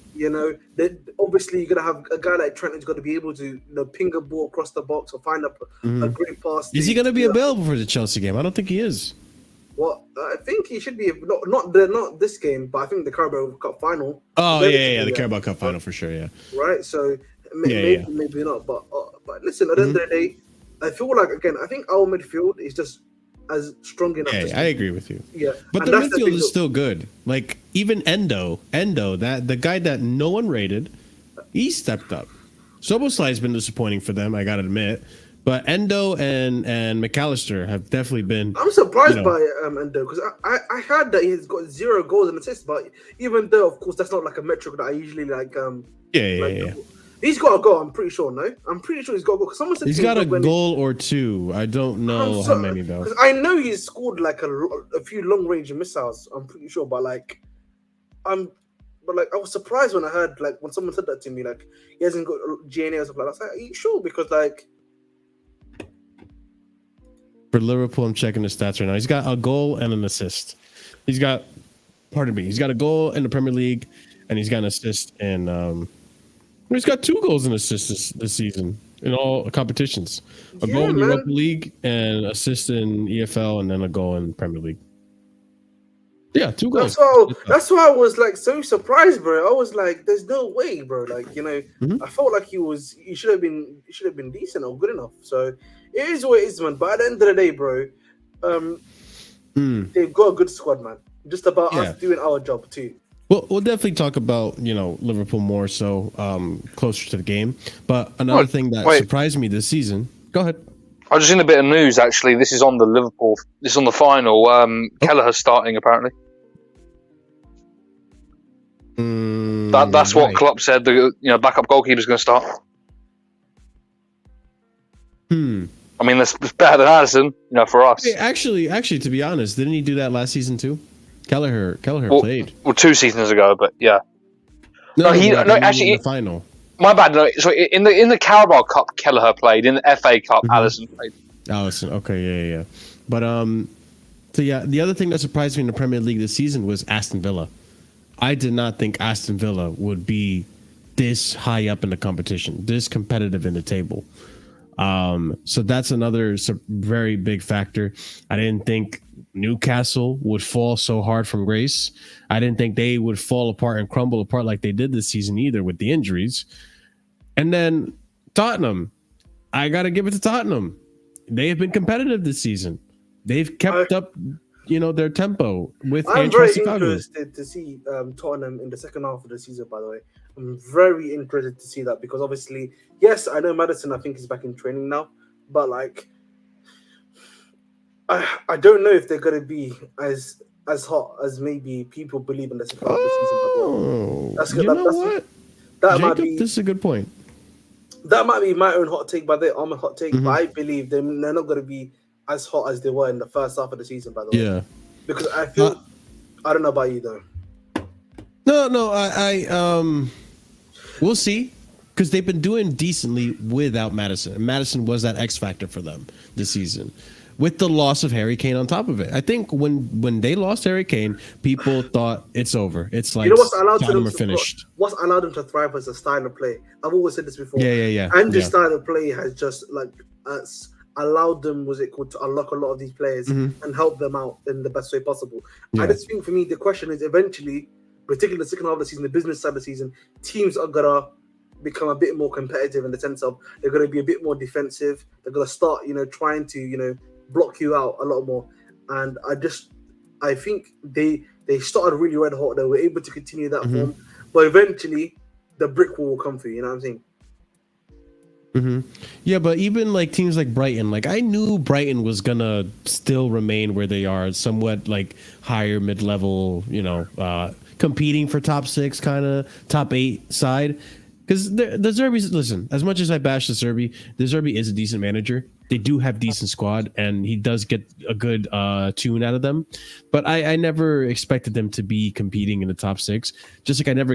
Obviously you're gonna have a guy like Trent who's got to be able to ping a ball across the box or find a great pass. Is he going to be available for the Chelsea game? I don't think he is. Well, I think he should be not this game, but I think the Carabao Cup final. Oh yeah, the Carabao Cup final for sure. Yeah. Right. So maybe not, but listen. At the end of the day, I feel like again, I think our midfield is just as strong enough. Yeah, I agree with you. Yeah, but the midfield is still good. Like even Endo, that the guy that no one rated, he stepped up. Soboslai's been disappointing for them, I gotta admit. But Endo and McAllister have definitely been. I'm surprised by Endo because I heard that he's got 0 goals and assists, but even though of course that's not like a metric that I usually like. Yeah. He's got a goal, I'm pretty sure, no? I'm pretty sure he's got a goal. Because someone said he's got a goal or 2. I don't know how many, though. Because I know he's scored, like, a few long-range missiles, I'm pretty sure. But I was surprised when I heard, like, when someone said that to me, like, he hasn't got GNA or something like that. I was like, are you sure? Because, like... For Liverpool, I'm checking the stats right now. He's got a goal and an assist. He's got a goal in the Premier League, and he's got an assist in... He's got 2 goals and assists this season in all competitions. A goal in Europa League and assist in EFL, and then a goal in Premier League. Yeah, 2 goals. That's why I was like so surprised, bro. I was like, "There's no way, bro." Like I felt like he should have been decent or good enough. So it is what it is, man. But at the end of the day, bro, they've got a good squad, man. Just about us doing our job too. Well, we'll definitely talk about, Liverpool more so closer to the game. But another thing that surprised me this season. Go ahead. I just seen a bit of news, actually. This is on the Liverpool. This is on the final. Kelleher's starting, apparently. That's what Klopp said. The backup goalkeeper's going to start. I mean, that's better than Addison, for us. Hey, actually, to be honest, didn't he do that last season too? Kelleher played. Well, 2 seasons ago, but yeah. No, actually, in the final. My bad. No, so in the Carabao Cup, Kelleher played. In the FA Cup, Alisson played. Alisson, okay, yeah. But the other thing that surprised me in the Premier League this season was Aston Villa. I did not think Aston Villa would be this high up in the competition, this competitive in the table. So that's another very big factor. I didn't think Newcastle would fall so hard from grace. I didn't think they would fall apart and crumble apart like they did this season either with the injuries. And then Tottenham, I got to give it to Tottenham. They have been competitive this season. They've kept up, their tempo with. I'm very interested to see Tottenham in the second half of the season. By the way, I'm very interested to see that because obviously, yes, I know Maddison. I think is back in training now, but like. I don't know if they're going to be as hot as maybe people believe in the second half of the season. This is a good point. That might be my own hot take, but I'm a hot take. But I believe they're not going to be as hot as they were in the first half of the season. By the way, because I feel I don't know about you though. No, I we'll see. Because they've been doing decently without Maddison. And Maddison was that X factor for them this season. With the loss of Harry Kane on top of it. I think when they lost Harry Kane, people thought it's over. It's like what's allowed them are finished. What's allowed them to thrive as a style of play. I've always said this before. Yeah. Andrew's style of play has just allowed them, to unlock a lot of these players and help them out in the best way possible. I just think for me, the question is eventually, particularly the second half of the season, the business side of the season, teams are gonna become a bit more competitive in the sense of they're going to be a bit more defensive. They're going to start, trying to, block you out a lot more. And I think They started really red hot. They were able to continue that form, but eventually the brick wall will come through. You know what I'm saying? Yeah, but even like teams like Brighton, like I knew Brighton was gonna still remain where they are, somewhat like higher mid-level, competing for top 6, kind of top 8 side. Because the Zerbi, listen, as much as I bash the Zerbi is a decent manager. They do have decent squad, and he does get a good tune out of them. But I never expected them to be competing in the top 6. Just like I never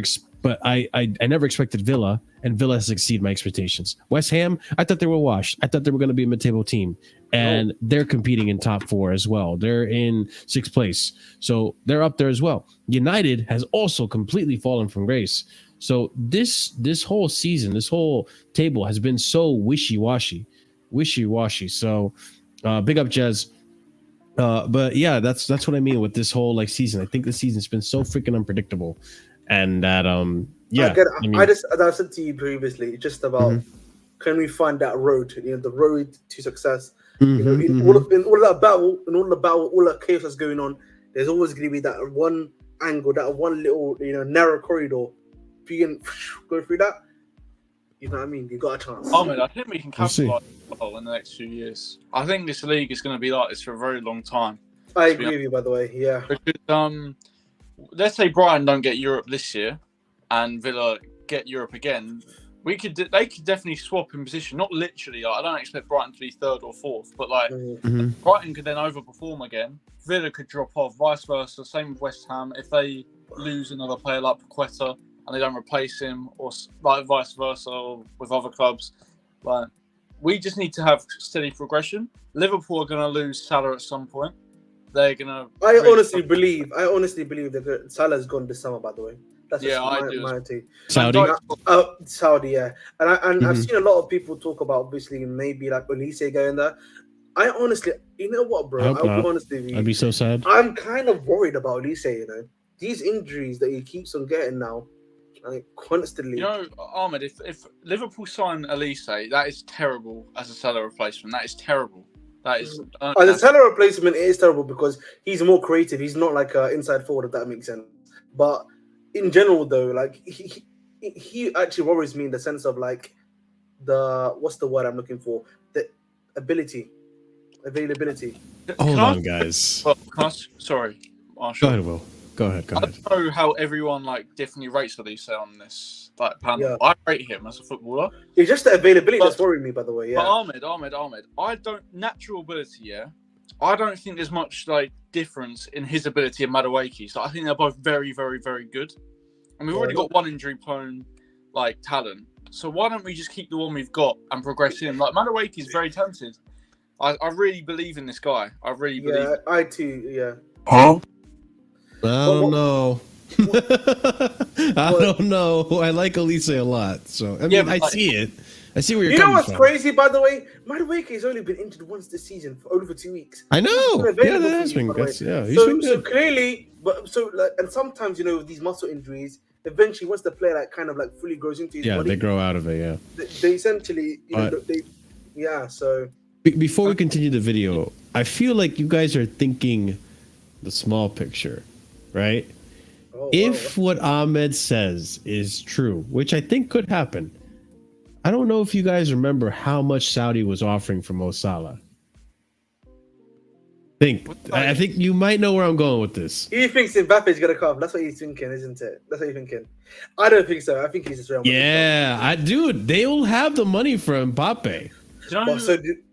expected Villa, and Villa has exceeded my expectations. West Ham, I thought they were washed. I thought they were going to be a mid-table team, and they're competing in top 4 as well. They're in 6th place, so they're up there as well. United has also completely fallen from grace. So this whole season, this whole table has been so wishy-washy. So big up Jez. But yeah, that's what I mean with this whole like season. I think the season's been so freaking unpredictable, and that as I said to you previously, it's just about can we find that road, the road to success. In all that battle, all that chaos that's going on, there's always going to be that one angle, that one little narrow corridor. If you can go through that, you know what I mean? You got a chance. Ahmed, I think we can capitalize well in the next few years. I think this league is going to be like this for a very long time. I agree with you, by the way. Yeah. Because, let's say Brighton don't get Europe this year, and Villa get Europe again. They could definitely swap in position. Not literally. Like, I don't expect Brighton to be 3rd or 4th, but like Brighton could then overperform again. Villa could drop off. Vice versa. Same with West Ham. If they lose another player like Paqueta, and they don't replace him, or like vice versa, or with other clubs. Like, we just need to have steady progression. Liverpool are going to lose Salah at some point. They're going to. I honestly believe that Salah's gone this summer. By the way, that's my team. Saudi, yeah. And I've seen a lot of people talk about obviously maybe like Elise going there. I honestly, you know what, bro? I'd be so sad. I'm kind of worried about Elise. These injuries that he keeps on getting now. Constantly. Ahmed, if Liverpool sign Elise, that is terrible as a Salah replacement. That is terrible. That is as a Salah replacement. It is terrible because he's more creative. He's not like an inside forward, if that makes sense. But in general, though, like he actually worries me in the sense of like what's the word I'm looking for? The availability. Hold on, guys. Sorry, Marshall. Go ahead, Will. Go ahead. I don't know how everyone definitely rates Elise on this panel. Yeah. I rate him as a footballer. It's just the availability that's worrying me, by the way. Yeah. But Ahmed, I don't natural ability. Yeah, I don't think there's much difference in his ability and Madueke. So I think they're both very, very, very good. And we've already got one injury-prone talent. So why don't we just keep the one we've got and progress him? Madueke is very talented. I really believe in this guy. I really believe. Yeah, I too. Yeah. Huh? I don't know. I don't know. I like Elise a lot. So I mean, I see it. I see where you're coming from. You know what's crazy, by the way? Madueke has only been injured once this season for only 2 weeks. I know. Yeah, that has been good. Yeah, he's been good. So clearly, and sometimes these muscle injuries. Eventually, once the player fully grows into his body, they grow out of it. Yeah, they essentially, So before we continue the video, I feel like you guys are thinking the small picture, right? If what Ahmed says is true, which I think could happen, I don't know if you guys remember how much Saudi was offering for Mo Salah. I think you might know where I'm going with this. He thinks Mbappe's gonna come. That's what he's thinking, isn't it? That's what you're thinking. I don't think so. I think he's just Real Madrid. Yeah, they will have the money for Mbappe.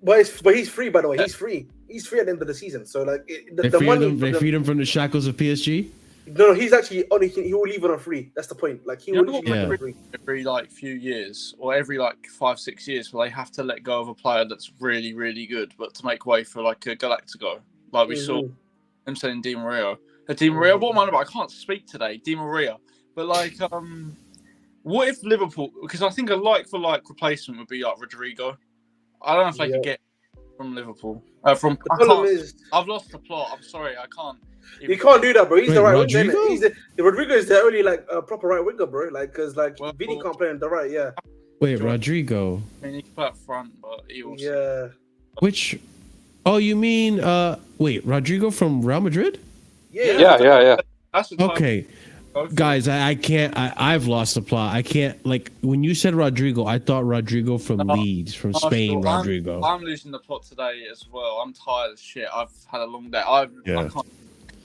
But he's free, by the way. He's free. He's free at the end of the season. So they freed him from the shackles of PSG. No, he's actually he will leave on a free. That's the point. He will leave on a free. Every few years, or every 5-6 years, where they have to let go of a player that's really, really good, but to make way for a Galactico, we saw him saying Di Maria. Di Maria, what am I? I can't speak today. Di Maria, but what if Liverpool? Because I think a replacement would be Rodrigo. I don't know if they could get from Liverpool. I've lost the plot. I'm sorry, I can't. You can't do that, bro. He's the right winger. Rodrigo is the only proper right winger, bro. Because Vini can't play on the right. Yeah. Wait, Rodrigo. I mean, he can play up front, but he also. Yeah. Which? Oh, you mean Rodrigo from Real Madrid? Yeah. That's the Okay. Guys, I can't. I've lost the plot. I can't. Like when you said Rodrigo, I thought Rodrigo from Leeds, from Spain. Rodrigo. I'm losing the plot today as well. I'm tired as shit. I've had a long day. Yeah.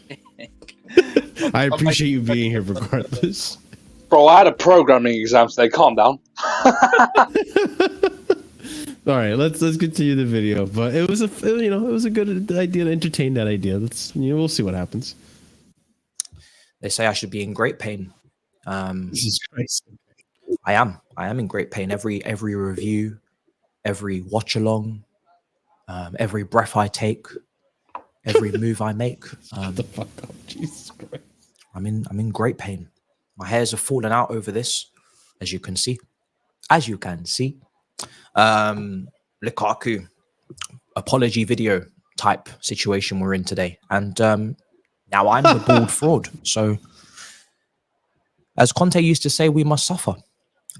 I can't. I appreciate you being here, regardless. Bro, I had a programming exam today. Calm down. All right, let's continue the video. But it was a good idea to entertain that idea. We'll see what happens. They say I should be in great pain. Jesus Christ. I am in great pain. Every review, every watch along, every breath I take, every move I make. Shut the fuck up, Jesus Christ. I'm in great pain. My hairs have fallen out over this, as you can see. Lukaku, apology video type situation we're in today, and now I'm the bald fraud. So, as Conte used to say, we must suffer.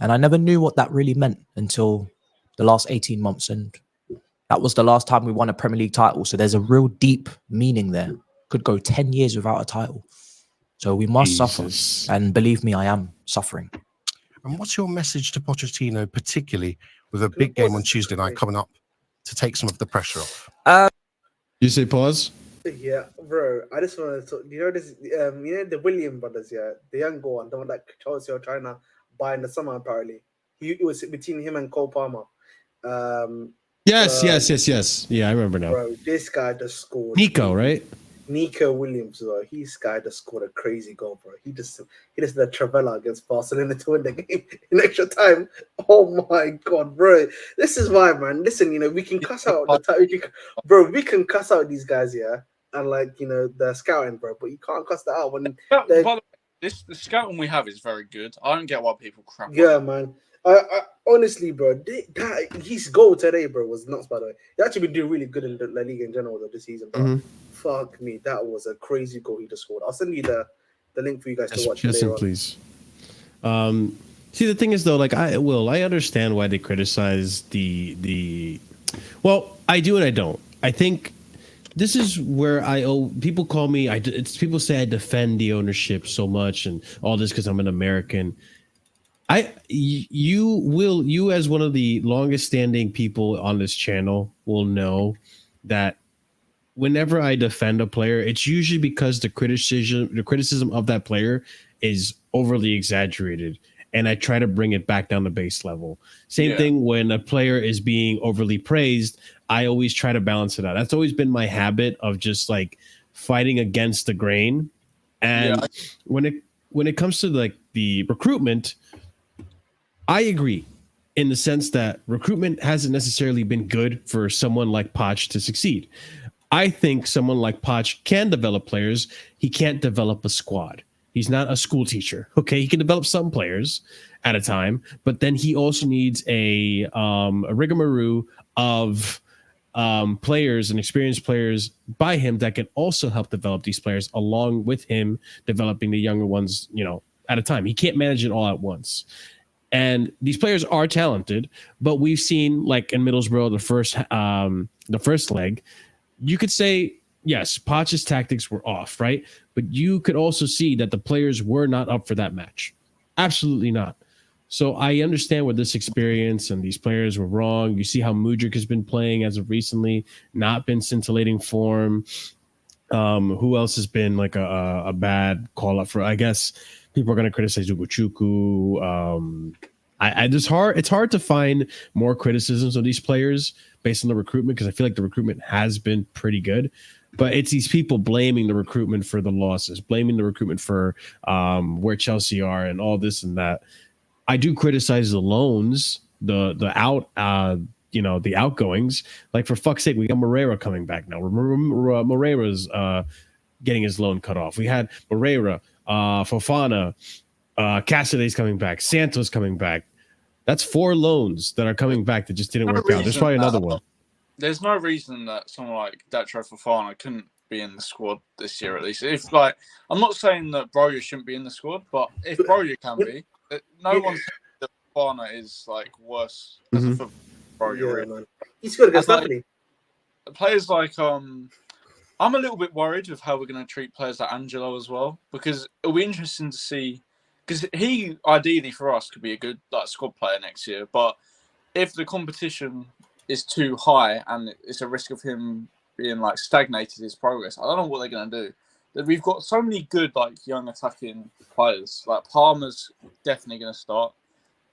And I never knew what that really meant until the last 18 months. And that was the last time we won a Premier League title. So there's a real deep meaning there. Could go 10 years without a title. So we must suffer. And believe me, I am suffering. And what's your message to Pochettino, particularly with a big game on Tuesday night coming up, to take some of the pressure off? You say pause? Yeah, bro. I just want to talk. You know this. The William brothers. Yeah, the young one, the one that Chelsea are trying to buy in the summer. Apparently, it was between him and Cole Palmer. Yes. Yeah, I remember now. Bro, this guy just scored. Nico, right? Nico Williams, though. This guy just scored a crazy goal, bro. He just did the Travella against Barcelona to win the game in extra time. Oh my god, bro. This is why, man. Listen, we can cuss out we can cuss out these guys, yeah, and the scouting, bro. But you can't cuss that out when the scouting we have is very good. I don't get why people crap. Yeah, man. I honestly, bro, his goal today, bro, was nuts. By the way, he actually been doing really good in the La Liga in general this season. Bro. Fuck me, that was a crazy goal he just scored. I'll send you the link for you guys to watch. Yes, please. See, the thing is though, I understand why they criticize the. Well, I do and I don't. I think this is where people call me. People say I defend the ownership so much and all this because I'm an American. You as one of the longest standing people on this channel will know that whenever I defend a player, it's usually because the criticism of that player is overly exaggerated, and I try to bring it back down to base level. Same thing when a player is being overly praised, I always try to balance it out. That's always been my habit of just fighting against the grain. And when it comes to the recruitment, I agree in the sense that recruitment hasn't necessarily been good for someone like Poch to succeed. I think someone like Poch can develop players. He can't develop a squad. He's not a school teacher. Okay, he can develop some players at a time, but then he also needs a rigmarole of players and experienced players by him that can also help develop these players along with him developing the younger ones, at a time. He can't manage it all at once. And these players are talented, but we've seen in Middlesbrough, the first leg, you could say, yes, Poch's tactics were off, right? But you could also see that the players were not up for that match. Absolutely not. So I understand with this experience and these players were wrong. You see how Mudryk has been playing as of recently, not been scintillating form. Who else has been a bad call up for, I guess, people are going to criticize Ugochukwu. It's hard to find more criticisms of these players based on the recruitment because I feel like the recruitment has been pretty good. But it's these people blaming the recruitment for the losses, blaming the recruitment for where Chelsea are and all this and that. I do criticize the loans, the outgoings. For fuck's sake, we got Moreira coming back now. Moreira's getting his loan cut off. We had Moreira, Fofana, Casaday's coming back, Santos coming back. That's 4 loans that are coming back that just didn't work out. There's probably another one. There's no reason that someone like Datro Fofana couldn't be in the squad this year at least. If I'm not saying that Broja shouldn't be in the squad, but if Broja can be, no one's saying that Fofana is worse as a Broja. Man. He's good against Napoli. Players like I'm a little bit worried with how we're going to treat players like Angelo as well, because it'll be interesting to see. Because he, ideally for us, could be a good squad player next year. But if the competition is too high and it's a risk of him being stagnated his progress, I don't know what they're going to do. We've got so many good young attacking players. Palmer's definitely going to start.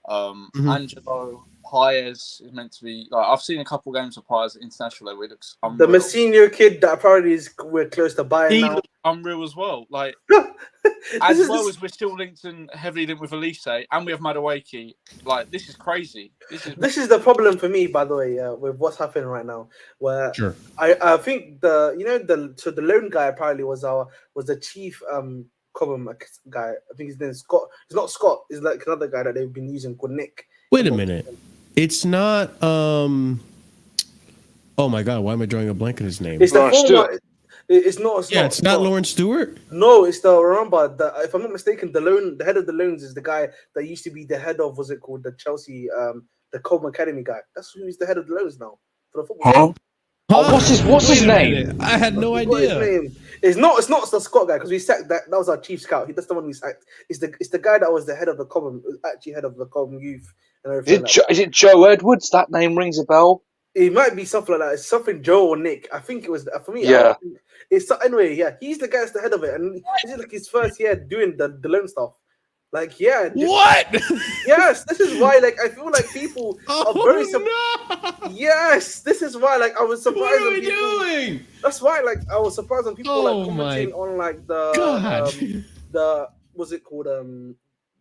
Angelo, Paez is meant to be. I've seen a couple games of Paez at international level. It looks unreal. The Messinho kid that apparently we're close to buying he now. Looks unreal as well. As we're still heavily linked with Elise, and we have Madueke. This is crazy. This is the problem for me, by the way, with what's happening right now. Where I think the loan guy apparently was the chief Cobham guy. I think his name is Scott. It's not Scott. It's another guy that they've been using called Nick. Wait a minute. It's not. Oh my God! Why am I drawing a blank on his name? It's the former. It's not Lawrence Stewart. No, it's if I'm not mistaken, the head of the loans is the guy that used to be the head of the Chelsea the Cobham Academy guy. That's who's the head of the loans now for the football. Huh? What's his name? I had no idea. His name. It's not the Scott guy, because we sacked that. That was our chief scout. That's the one we sacked. It's the guy that was the head of the Cobham, actually head of the Cobham youth and everything. Is it Joe Edwards? That name rings a bell. It might be something like that. It's something Joe or Nick. I think it was for me. Yeah. It's anyway. Yeah, he's the guy that's the head of it, and this is his first year doing the loan stuff. What? Yes, this is why. I feel like people are very surprised. No! Yes, this is why. I was surprised. What are we doing? That's why. I was surprised when people commenting on the what's it called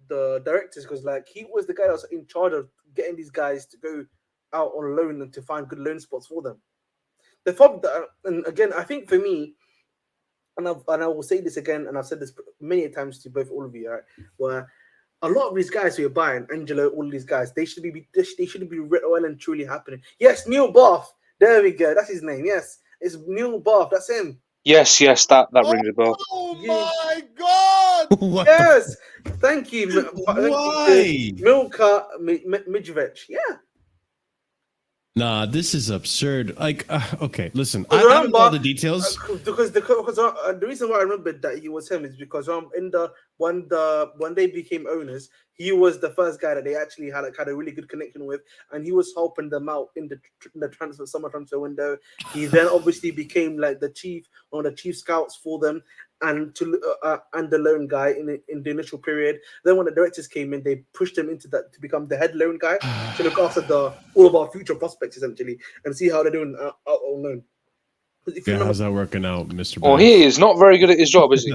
the directors, because he was the guy that was in charge of getting these guys to go out on loan and to find good loan spots for them. The problem, and again, I think for me, and I will say this again, and I've said this many times to all of you, right? Where a lot of these guys who are buying Angelo, all these guys, they should be well and truly happening. Yes, Neil Bath. There we go. That's his name. Yes, it's Neil Bath. That's him. Yes, that rings a bell. Oh my God! Yes, thank you. Why? Milka Mijovic. Yeah. Nah, this is absurd. Okay, listen, I don't know all the details. Because the reason why I remembered that he was him is because when they became owners, he was the first guy that they actually had a really good connection with, and he was helping them out in the summer transfer window. He then obviously became one of the chief scouts for them, and the loan guy in the initial period. Then when the directors came in, they pushed him into that to become the head loan guy to look after all of our future prospects essentially and see how they're doing out on loan. How's that working out, Mr. Well, he is not very good at his job, is he?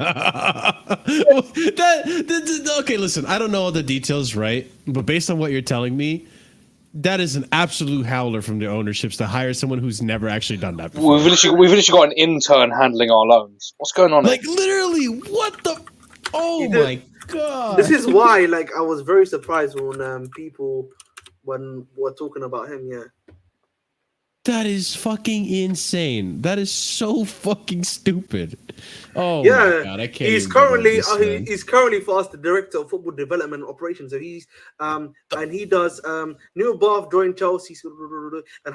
Okay, listen, I don't know all the details, right? But based on what you're telling me, that is an absolute howler from the ownerships to hire someone who's never actually done that before. We've literally got an intern handling our loans. What's going on? Literally, what the? Oh my God! This is why, I was very surprised when people were talking about him. Yeah. That is fucking insane. That is so fucking stupid. Oh yeah, my God, I can't. He's currently for us the director of football development operations. So he's and he does Neil Bath joined Chelsea and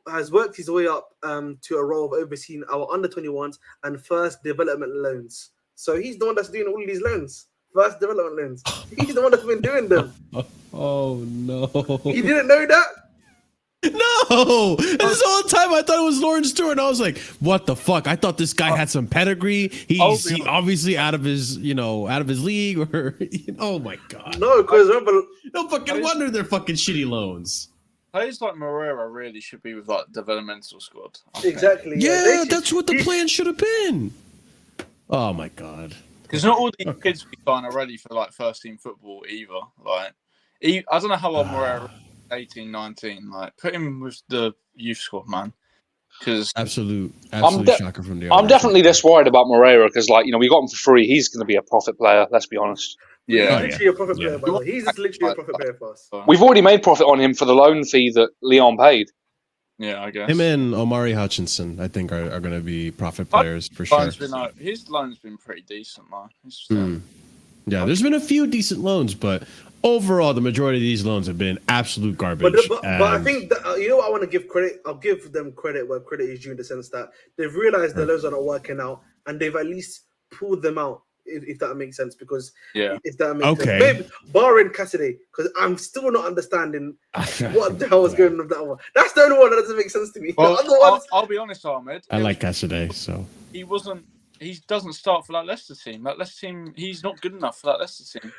has worked his way up to a role of overseeing our under 21s and first development loans. So he's the one that's doing all these loans. First development loans. He's the one that's been doing them. Oh no. You didn't know that? No, this whole time I thought it was Lawrence Stewart, and I was like, "What the fuck?" I thought this guy had some pedigree. He's obviously out of his league, or oh my God. No, because remember, no fucking wonder they're fucking shitty loans. Players like Moreira really should be with developmental squad. Exactly. Yeah, that's what the plan should have been. Oh my God. Because not all these kids we sign are ready for first team football either. I don't know how old Moreira is. 18, 19, put him with the youth squad, man. Because absolute shocker from the. I'm definitely less worried about Moreira because, we got him for free. He's going to be a profit player. Let's be honest. Yeah, he's literally a profit player. By the way. He's literally a profit player for us. We've already made profit on him for the loan fee that Leon paid. Yeah, I guess him and Omari Hutchinson, I think, are going to be profit players for sure. His loan's been pretty decent, though. Yeah, there's been a few decent loans, but overall, the majority of these loans have been absolute garbage. But I think that, you know what I want to give credit. I'll give them credit where credit is due in the sense that they've realized the loans are not working out, and they've at least pulled them out. If that makes sense, because if that makes sense, maybe barring Cassidy, because I'm still not understanding what the hell was going on with that one. That's the only one that doesn't make sense to me. Well, the other ones, I'll be honest, Ahmed. I like Cassidy, so he wasn't. He doesn't start for that Leicester team. That Leicester team, he's not good enough for that Leicester team.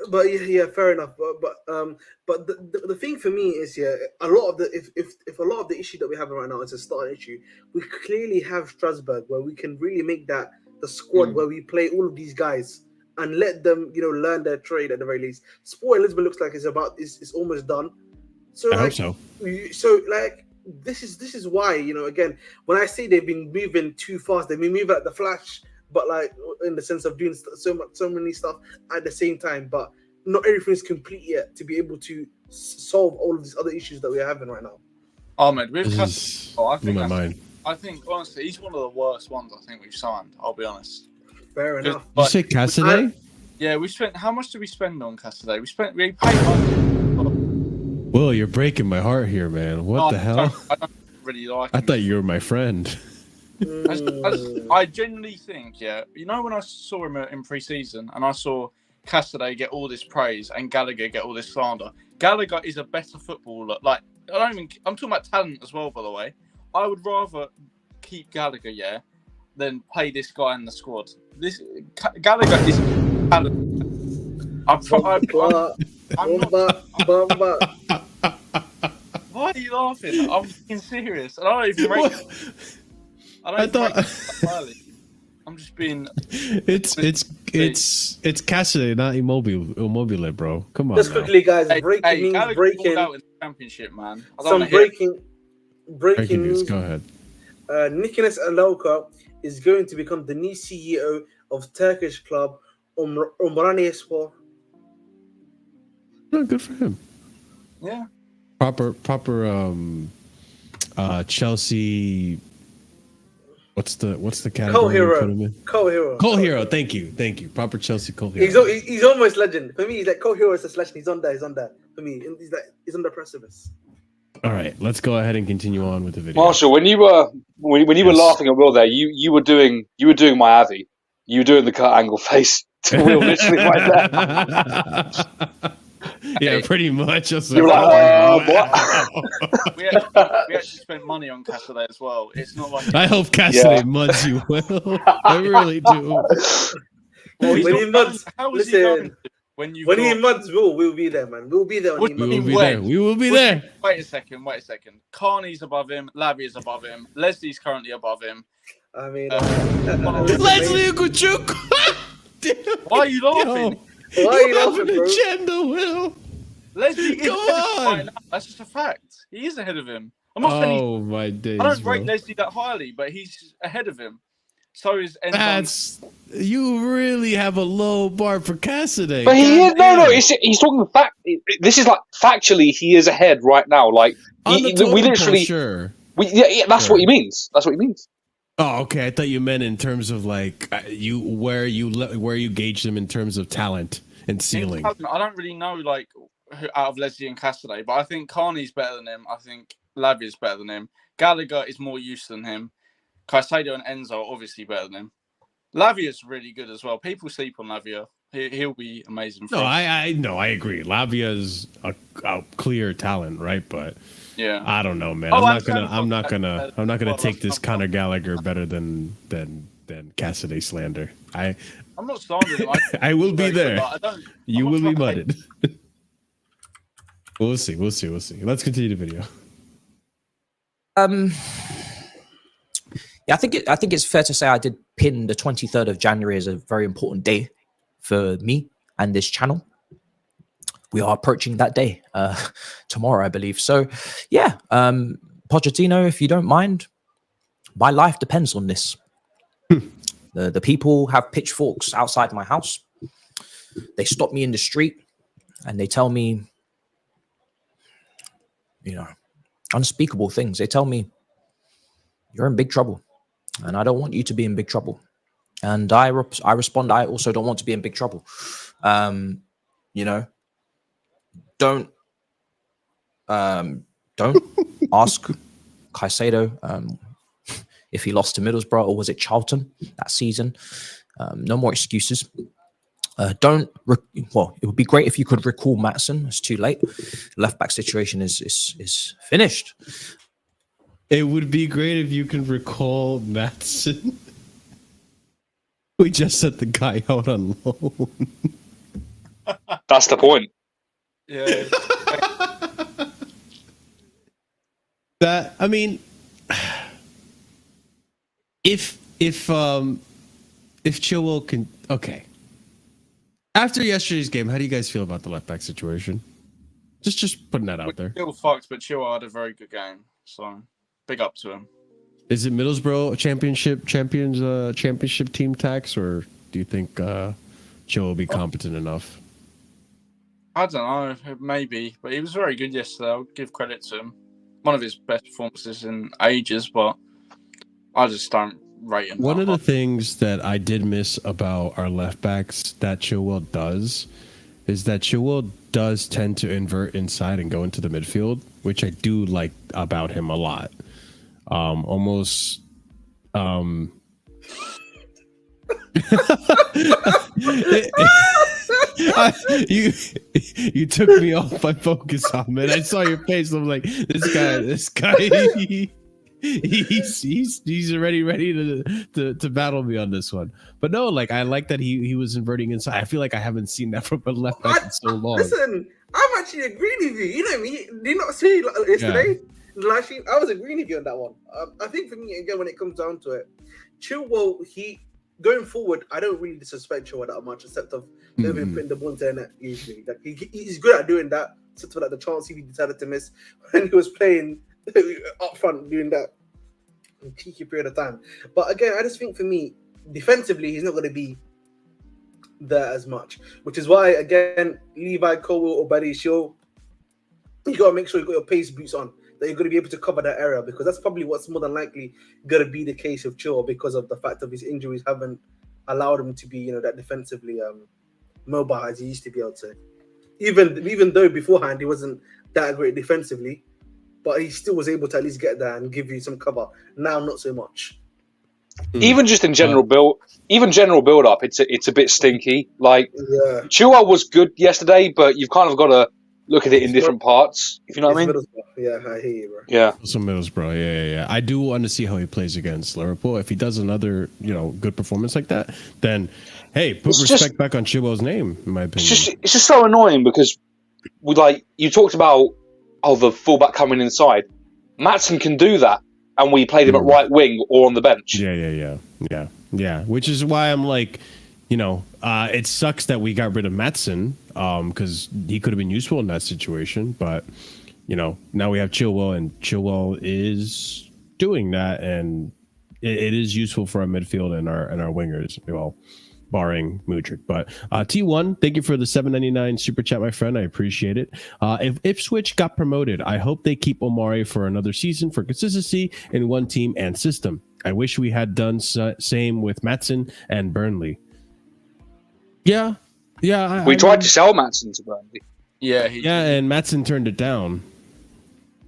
But yeah, fair enough. But the thing for me is, a lot of the if a lot of the issue that we have right now is a starting issue, we clearly have Strasbourg where we can really make that the squad where we play all of these guys and let them, learn their trade at the very least. Sport Lisbon looks like it's almost done. So I hope so. So this is why, again, when I say they've been moving too fast, they've been moving at the flash, but in the sense of doing so many stuff at the same time, but not everything is complete yet to be able to solve all of these other issues that we're having right now. Ahmed, I think honestly, he's one of the worst ones I think we've signed. I'll be honest. Fair enough. You say Cassidy? Yeah, we spent. How much did we spend on Cassidy? We paid money. Will, you're breaking my heart here, man. What the hell? I don't really like him. I thought you were my friend. I genuinely think, when I saw him in pre-season and I saw Cassidy get all this praise and Gallagher get all this slander, Gallagher is a better footballer. I'm talking about talent as well, by the way. I would rather keep Gallagher, than play this guy in the squad. This Gallagher is talent. Why are you laughing? I'm being serious. I don't even rate him. I'm just being. It's Cassidy, not Immobile, bro. Come on. Just quickly, guys. Breaking. Out in the championship, man. Some breaking news. Go ahead. Nicolas Anelka is going to become the new CEO of Turkish club Umranispor. Oh, good for him. Yeah. Proper Chelsea. What's the category? Cole hero. Thank you. Proper Chelsea Cole hero. He's almost legend for me. He's like Cole hero is a slash. He's on there for me. He's on the precipice. All right, let's go ahead and continue on with the video. Marshall, when you were laughing at Will there, you were doing my Avi. You were doing the cut angle face to Will, literally right there. Yeah, pretty much. You're like, what? We actually spent money on Cassidy as well. It's not like I hope Cassidy muds you well. I really do. When he muds, listen. When he muds, we'll be there, man. We'll be there. We will be there. Wait a second. Carney's above him. Lavia's above him. Leslie's currently above him. I mean, Leslie Kuchuk. Why are you laughing? Why are you laughing, bro? Agenda, Will. Leslie is right now. That's just a fact. He is ahead of him. I'm not saying my days. I don't rate Leslie that highly, but he's ahead of him. So is you really have a low bar for Cassidy. But he's talking fact. This is factually he is ahead right now. We literally that's what he means. That's what he means. Oh, okay. I thought you meant in terms of where you gauge them in terms of talent and ceiling. I don't really know out of Leslie and Cassidy, but I think Carney's better than him. I think Lavia's better than him. Gallagher is more used than him. Caicedo and Enzo are obviously better than him. Lavia's really good as well. People sleep on Lavia. He'll be amazing. No, I agree. Lavia's a clear talent, right? But yeah, I don't know, man. I'm not gonna take this Conor Gallagher better than Cassidy slander. I'm not slandering. I will be there. You will be mudded. We'll see. Let's continue the video. Yeah, I think it's fair to say I did pin the 23rd of January as a very important day for me and this channel. We are approaching that day tomorrow, I believe. So, yeah, Pochettino, if you don't mind, my life depends on this. The people have pitchforks outside my house. They stop me in the street and they tell me, unspeakable things. They tell me, you're in big trouble. And I don't want you to be in big trouble. And I respond, I also don't want to be in big trouble. You know, don't ask Caicedo if he lost to Middlesbrough or was it Charlton that season. No more excuses. Well, it would be great if you could recall Maatsen. It's too late. Left back situation is finished. It would be great if you can recall Maatsen. We just set the guy out on loan. That's the point. Yeah. That, I mean, if Chilwell can, okay. After yesterday's game, how do you guys feel about the left back situation? Just putting that out there. Still fucked, but Chilwell had a very good game, so big up to him. Is it Middlesbrough championship team tax, or do you think Chilwell will be competent enough? I don't know, maybe, but he was very good yesterday. I'll give credit to him. One of his best performances in ages, but I just don't rate him. One of the things that I did miss about our left backs that Chilwell does is that Chilwell does tend to invert inside and go into the midfield, which I do like about him a lot. Almost you took me off my focus, Ahmed. I saw your face. I'm like, this guy he's already ready to battle me on this one. But no, like I like that he was inverting inside. I feel like I haven't seen that from a left back in so long. Listen, I'm actually agreeing with you. You know me. Did you not see yesterday? Yeah. Last year, I was agreeing with you on that one. I think for me, again, when it comes down to it, Chilwell, going forward, I don't really disrespect Chilwell that much, except of maybe putting the ball into the net usually. Like he's good at doing that, except for like the chance he decided to miss when he was playing up front doing that cheeky period of time. But again, I just think for me, defensively, he's not going to be there as much, which is why, again, Levi, Colwell, or Buddy Shaw, you got to make sure you got your pace boots on, that you're going to be able to cover that area, because that's probably what's more than likely going to be the case of Chilwell, because of the fact of his injuries haven't allowed him to be, that defensively mobile as he used to be, I would say. Even though beforehand he wasn't that great defensively, but he still was able to at least get there and give you some cover. Now, not so much. Even just in general build up, it's a bit stinky. Like Chilwell was good yesterday, but you've kind of got to look at it in different parts. If you know what I mean? Yeah, I hear you, bro. Yeah, also Middlesbrough. Yeah. I do want to see how he plays against Liverpool. If he does another, good performance like that, then hey, put respect back on Chilwell's name. In my opinion, it's just so annoying because you talked about the fullback coming inside. Maatsen can do that, and we played him at right wing or on the bench. Yeah. Which is why I'm like, it sucks that we got rid of Maatsen because he could have been useful in that situation. But now we have Chilwell, and Chilwell is doing that, and it is useful for our midfield and our wingers. Well, barring Mudryk. But T1, thank you for the $7.99 super chat, my friend. I appreciate it. If Ipswich got promoted, I hope they keep Omari for another season for consistency in one team and system. I wish we had done same with Maatsen and Burnley. Yeah. We tried to sell Maatsen to Burnley. And Maatsen turned it down.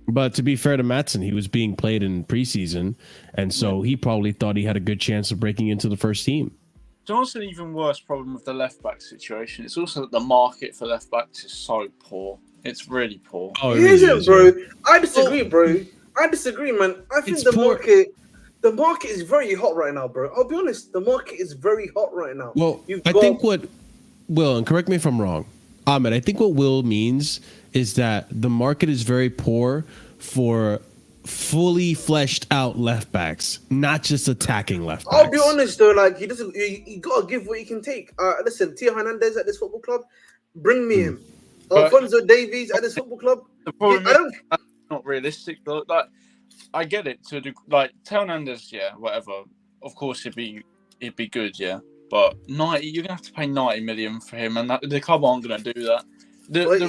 But to be fair to Maatsen, he was being played in preseason, and so he probably thought he had a good chance of breaking into the first team. It's also an even worse problem with the left back situation. It's also that the market for left backs is so poor. It's really poor. Oh, it isn't, bro. I disagree, bro. I disagree, man. I think the market is very hot right now, bro. I'll be honest. The market is very hot right now. Well, I think what Will, and correct me if I'm wrong, Ahmed, I think what Will means is that the market is very poor for fully fleshed out left backs, not just attacking left backs. I'll be honest though, like he gotta give what he can take. Listen, Tio Hernandez at this football club, bring me him. Alfonso Davies at this football club. The problem is that's not realistic though. Like, I get it to do, like Tio Hernandez, whatever. Of course he'd be good, but 90, you're gonna have to pay 90 million for him, and the club aren't gonna do that. They will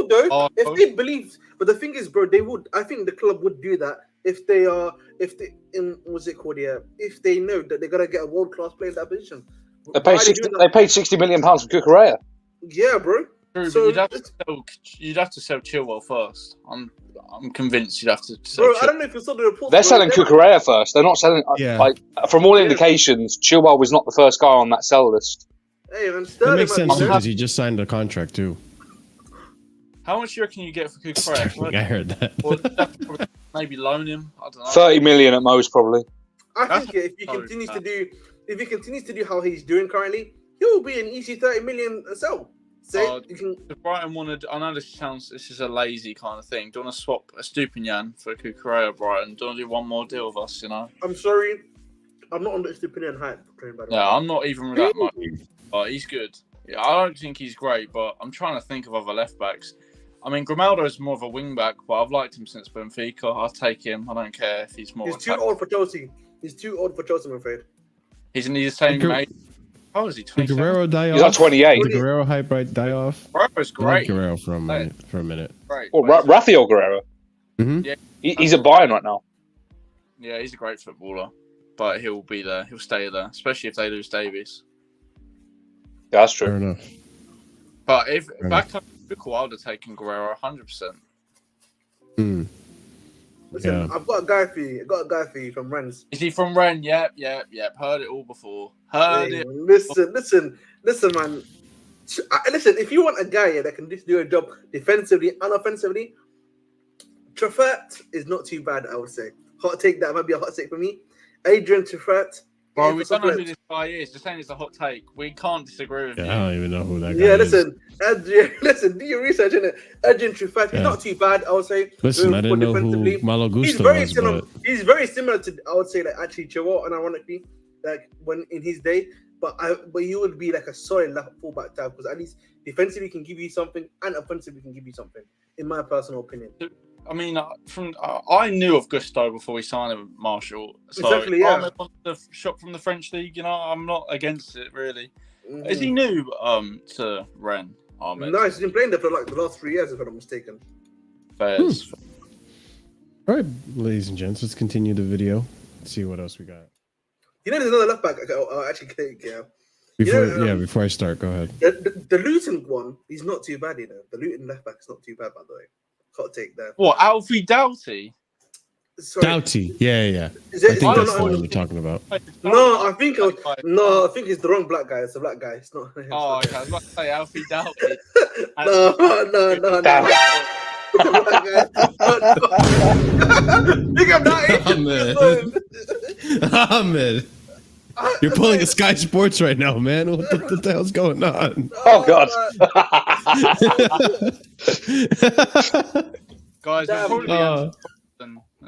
though if they believe. But the thing is, bro, they would. I think the club would do that if they what's it called? Yeah, if they know that they're gonna get a world class player in that position. They paid £60 million for Cucurella. Yeah, bro. True, So but you'd have to sell Chilwell first. I'm convinced you'd have to sell bro, Chilwell. I don't know if you saw the report. They're selling Cucurella first. They're not selling. Yeah. Like from all indications, Chilwell was not the first guy on that sell list. Hey, man, That Sterling makes might sense be too, good. because he just signed a contract too. How much do you reckon you get for Sterling, Cucurella? I heard that. Or maybe loan him. I don't know. 30 million at most, probably. I think if he continues to do how he's doing currently, he will be an easy 30 million sell. So you can. If Brighton wanted, I know this is a lazy kind of thing. Do you want to swap a Stupinian for Cucurella, Brighton? Do you want to do one more deal with us? You know. I'm sorry, I'm not on the Stupinian hype train, by the way. Yeah, I'm not even that much, but he's good. Yeah, I don't think he's great, but I'm trying to think of other left backs. I mean, Grimaldo is more of a wing back, but I've liked him since Benfica. I'll take him. I don't care if he's more. He's too old for Chelsea. He's too old for Chelsea, I'm afraid. He's the same age. How is he? Did Guerrero die off? He's like 28. Did Guerrero hype right die off? Guerrero's I like great. Guerrero for a minute. Great. Well, Rafael Guerrero. Mm-hmm. Yeah, He's at Bayern right now. yeah, he's a great footballer, but he'll be there. He'll stay there, especially if they lose Davies. Yeah, that's Fair true. enough. But if back up Liverpool, I would have taken Guerrero 100%. Mm. Listen, Yeah. I've got a guy for you. I've got a guy for you from Rennes. Is he from Rennes? Yep. Heard it all before. Heard Hey, it. listen, man. Listen, if you want a guy that can just do a job defensively and offensively, Truffert is not too bad, I would say. Hot take, that might be a hot take for me. Adrian Truffert. Bro, we don't know who this guy is. Just saying it's a hot take. We can't disagree with Yeah, you. I don't even know who that guy Yeah, is. listen, do your research, innit? Adrian Truffert, he's Yeah. not too bad, I would say. Listen, I didn't know who Defensively. Malo He's Gusto very was, similar. but He's very similar to, I would say, like actually Chilwell, and ironically, like when in his day, but he would be like a solid left fullback type because at least defensively can give you something and offensively can give you something, in my personal opinion. I mean, I knew of Gusto before we signed him with Marshall. So Exactly, yeah. Ahmed wants the shot from the French league. You know, I'm not against it really. Mhm. Is he new to Rennes? Ahmed? No, he's been playing there for like the last 3 years, if I'm not mistaken. Fairs. all right, ladies and gents, let's continue the video. Let's see what else we got. You know, there's another left back. I'll actually take. Yeah. Before before I start, go ahead. The Luton one, he's not too bad, you know. The Luton left back is not too bad, by the way. Hot take there. What, Alfie Doughty? Doughty, yeah. I Is think it, that's the one we're talking about. No, I think it's the wrong black guy. It's the black guy. It's not. Oh, okay. I was about to say Alfie Doughty. No. Big up that. Ahmed, you're pulling a Sky Sports right now, man. What the hell's going on? Oh, God. Guys, Damn. we'll probably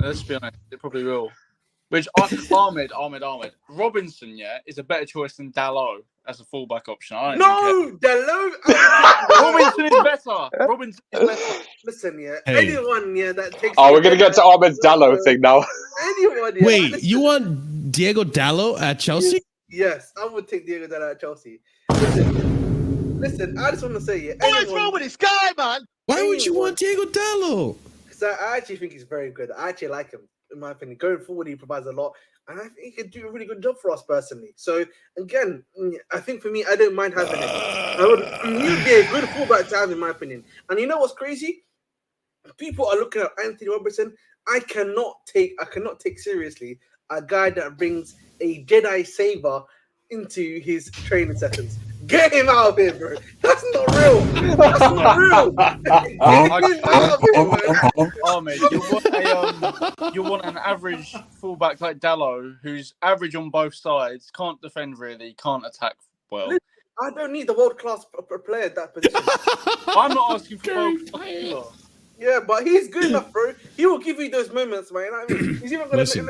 let's be honest, it probably will. Which Ahmed Robinson, yeah, is a better choice than Dalot as a fullback option. I don't Dalot. Robinson is better. Robinson is better. Listen, yeah. Hey. Anyone, yeah, that takes. Oh, we're going to get to Ahmed's Dallo thing now. Anyone, yeah. Wait, listen. you want Diego Dallo at Chelsea? Yes, I would take Diego Dalot at Chelsea. Listen, I just want to say, yeah. What is wrong with this guy, man? Why would you want Diego Dallo? Because I actually think he's very good. I actually like him, in my opinion. Going forward, he provides a lot. And I think he could do a really good job for us personally. So, again, I think for me, I don't mind having him. He would be a good fullback to have, in my opinion. And you know what's crazy? People are looking at Anthony Robertson. I cannot take seriously a guy that brings a Jedi saber into his training sessions. Get him out of here, bro. That's not real. That's not real. Get him out of here, man. Ahmed, you want an average fullback like Dalot, who's average on both sides, can't defend really, can't attack well. I don't need the world-class player at that position. I'm not asking for world-class. Yeah, but he's good enough, bro. He will give you those moments, man. You know what I mean? He's even gonna Listen.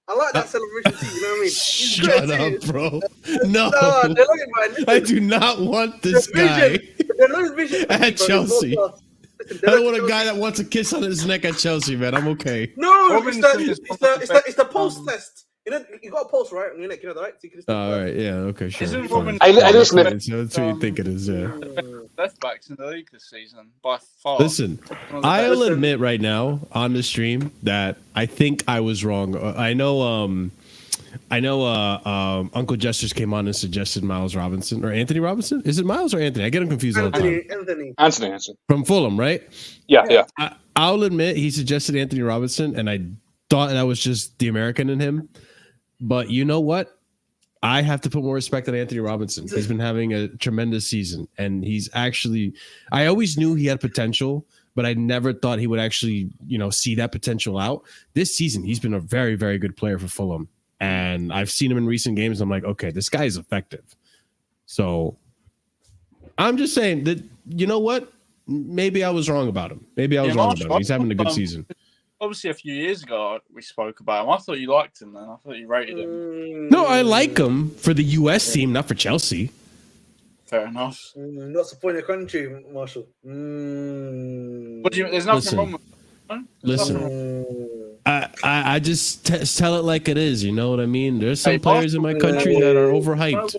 I like that celebration too. You know what I mean? He's Shut great up, too. bro. No, No, they're looking, man. Listen, I do not want this guy There's vision at Chelsea. Listen, I don't want a guy that wants a kiss on his neck at Chelsea, man. I'm okay. No, Robinson is it's the pulse test. You know, you got a pulse right on your neck. You know that, right? So you can just All right, yeah, okay, sure. Isn't fine. Robinson- Hey, listen, Fine, so that's what you think it is, yeah. left backs in the league this season by far. Listen, I'll admit right now on the stream that I think I was wrong. I know Uncle Jesters came on and suggested Miles Robinson or Anthony Robinson. Is it Miles or Anthony? I get him confused all the time. Anthony. From Fulham, right? Yeah. I'll admit he suggested Anthony Robinson, and I thought that was just the American in him. But you know what? I have to put more respect on Anthony Robinson. He's been having a tremendous season, and he's actually. I always knew he had potential, but I never thought he would actually, see that potential out. This season, he's been a very, very good player for Fulham, and I've seen him in recent games. I'm like, okay, this guy is effective. So, I'm just saying that you know what? Maybe I was wrong about him. He's having a good season. Obviously, a few years ago, we spoke about him. I thought you liked him then. I thought you rated him. No, I like him for the US team, not for Chelsea. Fair enough. Not supporting your country, Marshall. What do you? There's nothing wrong with him. Listen, I just tell it like it is. You know what I mean? There's some players in my country that are overhyped.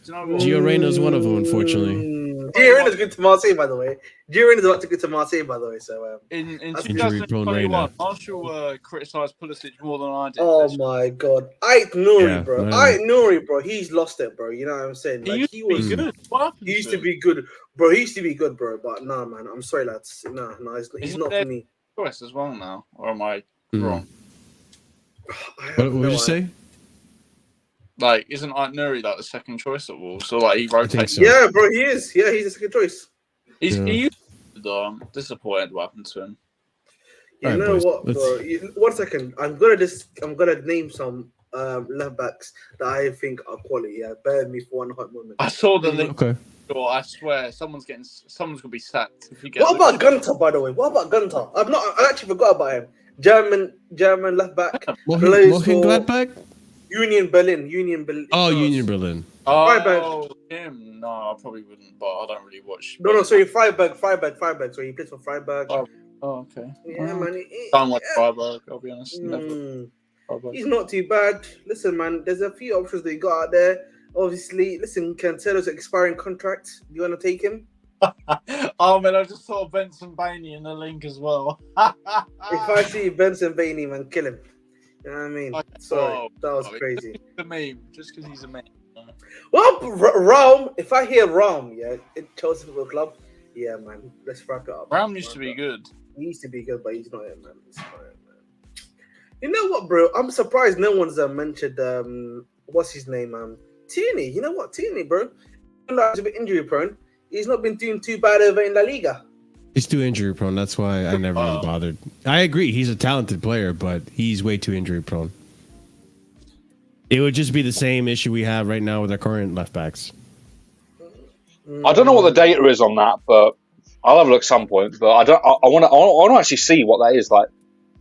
Gio Reyna's one of them, unfortunately. Gio Reyna's good to Marseille, by the way. Gio Reyna's about to go to Marseille, by the way. So in 2021, Marshall criticised Pulisic more than I did. Oh my god, Nouri, bro. He's lost it, bro. You know what I'm saying? Like, he was good. He used to be good, bro. He used to be good, bro. But nah, man. I'm sorry, lads. No, he's not for me. Choice as well now, or am I wrong? What would you say? Like, isn't Nouri like the second choice at Wolves? So like he rotates. So. Yeah, bro, he is. Yeah, he's the second choice. He used to, though. I'm disappointed what happened to him. You know what, bro? 1 second. I'm gonna name some left backs that I think are quality. Yeah, bear with me for one hot moment. I saw the link. Okay. I swear, someone's gonna be sacked. What about Gunter, by the way? What about Gunter? I actually forgot about him. German left back. Mönchengladbach? Union Berlin. Oh, Union Berlin. Oh, him. No, I probably wouldn't, but I don't really watch. No, sorry, Freiburg. So he plays for Freiburg. Oh, okay. Yeah, man. Don't like Freiburg, I'll be honest. He's not too bad. Listen, man, there's a few options that you got out there. Obviously, listen, Cancelo's expiring contract. Do you want to take him? Oh, man, I just saw Benson Bainey in the link as well. If I see Benson Bainey, man, kill him. You know what I mean? Sorry, that was crazy. The meme, just because he's a meme. Well, Raum, if I hear Raum, in Chelsea Football Club, yeah, man, let's wrap it up. Raum used to be good. He used to be good, but he's not it, man. You know what, bro? I'm surprised no one's mentioned, what's his name? Tierney. You know what? Tierney, bro. He's a bit injury prone. He's not been doing too bad over in La Liga. He's too injury prone. That's why I never really bothered. I agree. He's a talented player, but he's way too injury prone. It would just be the same issue we have right now with our current left backs. I don't know what the data is on that, but I'll have a look at some point. But I want to actually see what that is like.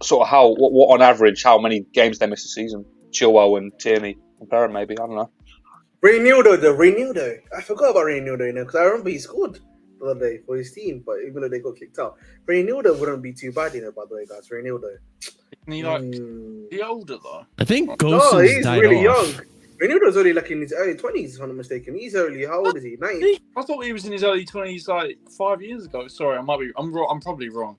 Sort of what on average, how many games they miss a season. Chilwell and Tierney, compare them maybe. I don't know. Reinildo. I forgot about Reinildo, because I remember he scored the other day for his team, but even though they got kicked out, Reinildo wouldn't be too bad, by the way, guys. Reinildo. Isn't he older though? I think he's really young. Reinildo's only like in his early 20s, if I'm not mistaken. He's early. How old is he? 90? I thought he was in his early 20s like 5 years ago. Sorry, I'm probably wrong. I'm probably wrong.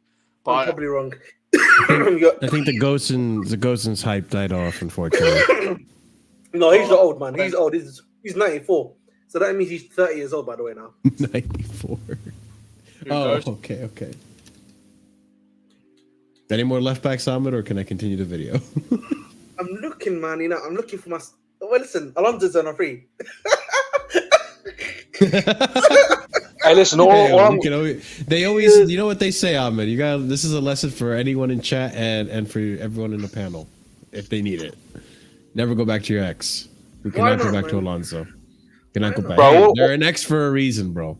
I think the Gosens hype died off, unfortunately. No, he's old, man. He's old. He's 94. So that means he's 30 years old, by the way, now. 94. Oh, okay. Any more left backs, Ahmed, or can I continue the video? I'm looking, man. I'm looking for my. Well, listen, Alonso's on a free. Hey, listen. They always, you know what they say, Ahmed. This is a lesson for anyone in chat and for everyone in the panel, if they need it. Never go back to your ex. We cannot go back to Alonso. Cannot go back. Bro, they're an ex for a reason, bro.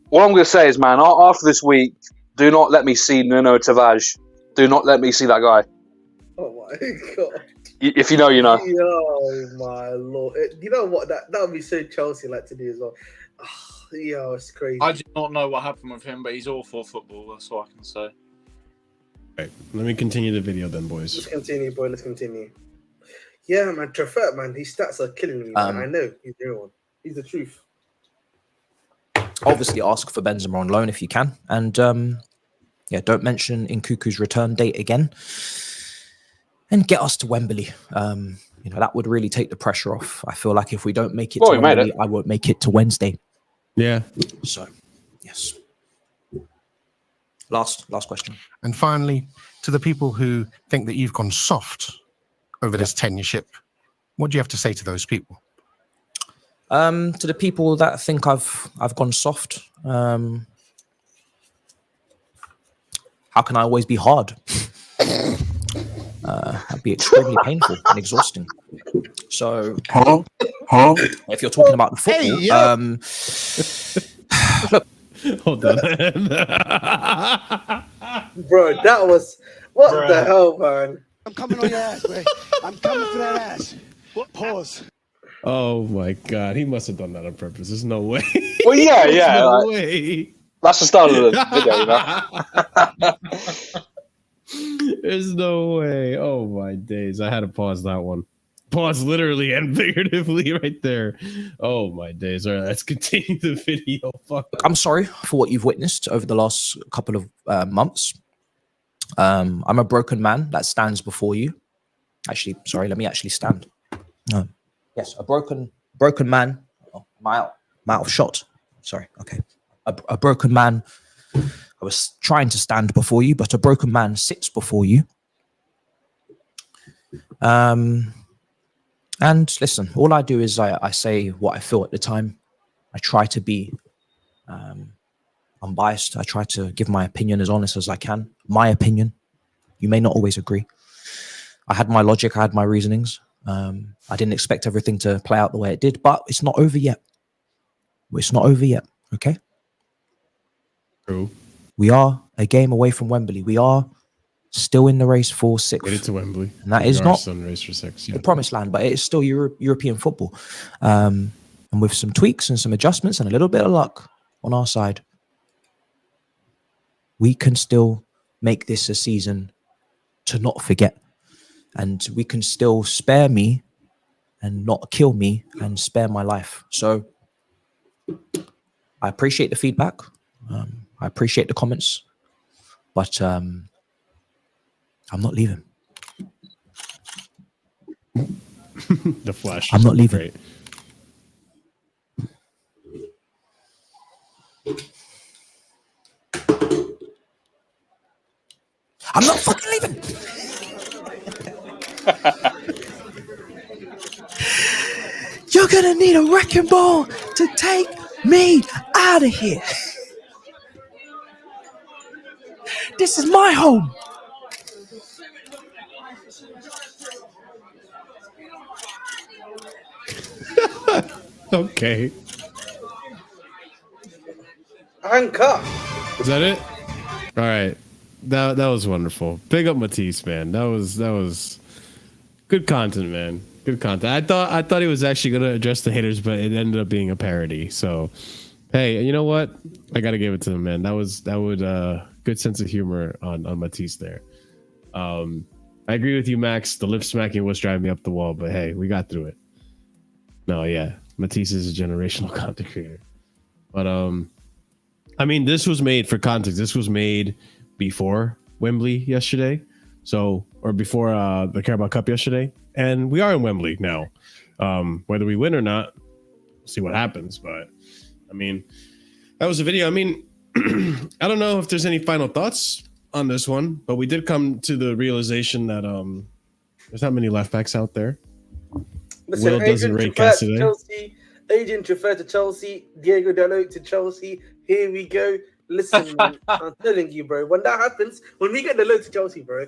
What I'm going to say is, man, after this week, do not let me see Nuno Tavares. Do not let me see that guy. Oh my god! If you know, you know. Oh my lord! You know what? That would be so Chelsea-like to do as well. Oh, it's crazy. I do not know what happened with him, but he's all for football. That's all I can say. Right, let me continue the video then, boys. Let's continue, boy. Let's continue. Yeah, man, Trafford, man, his stats are killing me. Man. I know he's the real one. He's the truth. Obviously, ask for Benzema on loan if you can, and yeah, don't mention Nkuku's return date again, and get us to Wembley. You know, that would really take the pressure off. I feel like if we don't make it to Wembley, I won't make it to Wednesday. Yeah. So, yes. Last question. And finally, to the people who think that you've gone soft over this tenureship, what do you have to say to those people? To the people that think I've gone soft, how can I always be hard? That'd be extremely painful and exhausting. So, if you're talking about the football, look. Hold on. Bro, that was what the hell, man? I'm coming on your ass, bro. I'm coming for that ass. What? Pause. Oh my God, he must have done that on purpose. There's no way. Well, yeah, There's no way. That's the start of the video, you know. There's no way. Oh my days. I had to pause that one. Pause literally and figuratively right there. Oh my days. All right, let's continue the video. Fuck. I'm sorry for what you've witnessed over the last couple of months. I'm a broken man that stands before you. Actually, sorry, let me actually stand. No. Yes, a broken man. Oh, I'm out of shot. Sorry. Okay. A broken man. I was trying to stand before you, but a broken man sits before you. And listen, all I do is I say what I feel at the time. I try to be unbiased. I try to give my opinion as honest as I can. My opinion. You may not always agree. I had my logic. I had my reasonings. I didn't expect everything to play out the way it did, but it's not over yet. It's not over yet. Okay. True. We are a game away from Wembley. We are still in the race for sixth. Get it to Wembley. And that is not race for six, the promised land, but it is still European football. And with some tweaks and some adjustments and a little bit of luck on our side, we can still make this a season to not forget. And we can still spare me and not kill me and spare my life. So I appreciate the feedback. I appreciate the comments, but I'm not leaving. The flash. I'm not leaving. Great. I'm not fucking leaving. You're gonna need a wrecking ball to take me out of here. This is my home. Okay. Anchor. Is that it? All right. That was wonderful. Big up Matisse, man. That was good content, man. Good content. I thought he was actually gonna address the haters, but it ended up being a parody. So, hey, you know what? I gotta give it to him, man. That would good sense of humor on Matisse there. I agree with you, Max. The lip smacking was driving me up the wall, but hey, we got through it. No, yeah, Matisse is a generational content creator. But I mean, this was made for context. This was made before Wembley yesterday, or before the Carabao Cup yesterday, and we are in Wembley now. Whether we win or not, we'll see what happens. But I mean, that was a video. I mean, I don't know if there's any final thoughts on this one, but we did come to the realization that there's not many left backs out there. Listen, Will doesn't rate Cassidy. Chelsea. Agent referred to Chelsea. Diego Dalot to Chelsea. Here we go. Listen, man, I'm telling you, bro. When that happens, when we get the load to Chelsea, bro.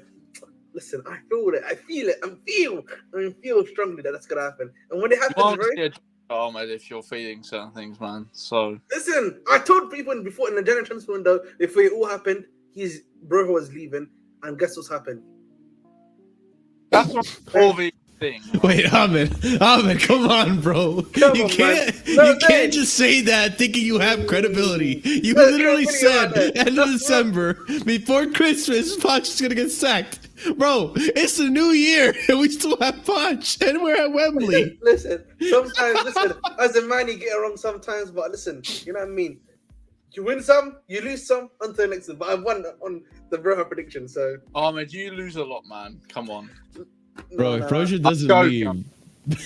Listen, I feel it. I feel it. I feel strongly that that's gonna happen. And when it happens, bro. Ahmed, if you're feeling certain things, man. So listen, I told people before in the January transfer window, if it all happened, his bro was leaving, and guess what's happened? That's not all the thing. Wait, Ahmed, come on, bro. You can't just say that thinking you have credibility. You literally said end of December, before Christmas, Poch is gonna get sacked. Bro, it's the new year and we still have Poch and we're at Wembley. Listen, sometimes, as a man, you get it wrong sometimes, but listen, you know what I mean? You win some, you lose some. Until next one. But I've won on the Broha prediction. So Ahmed, you lose a lot, man. Come on, Bro, if Broja doesn't joking. leave,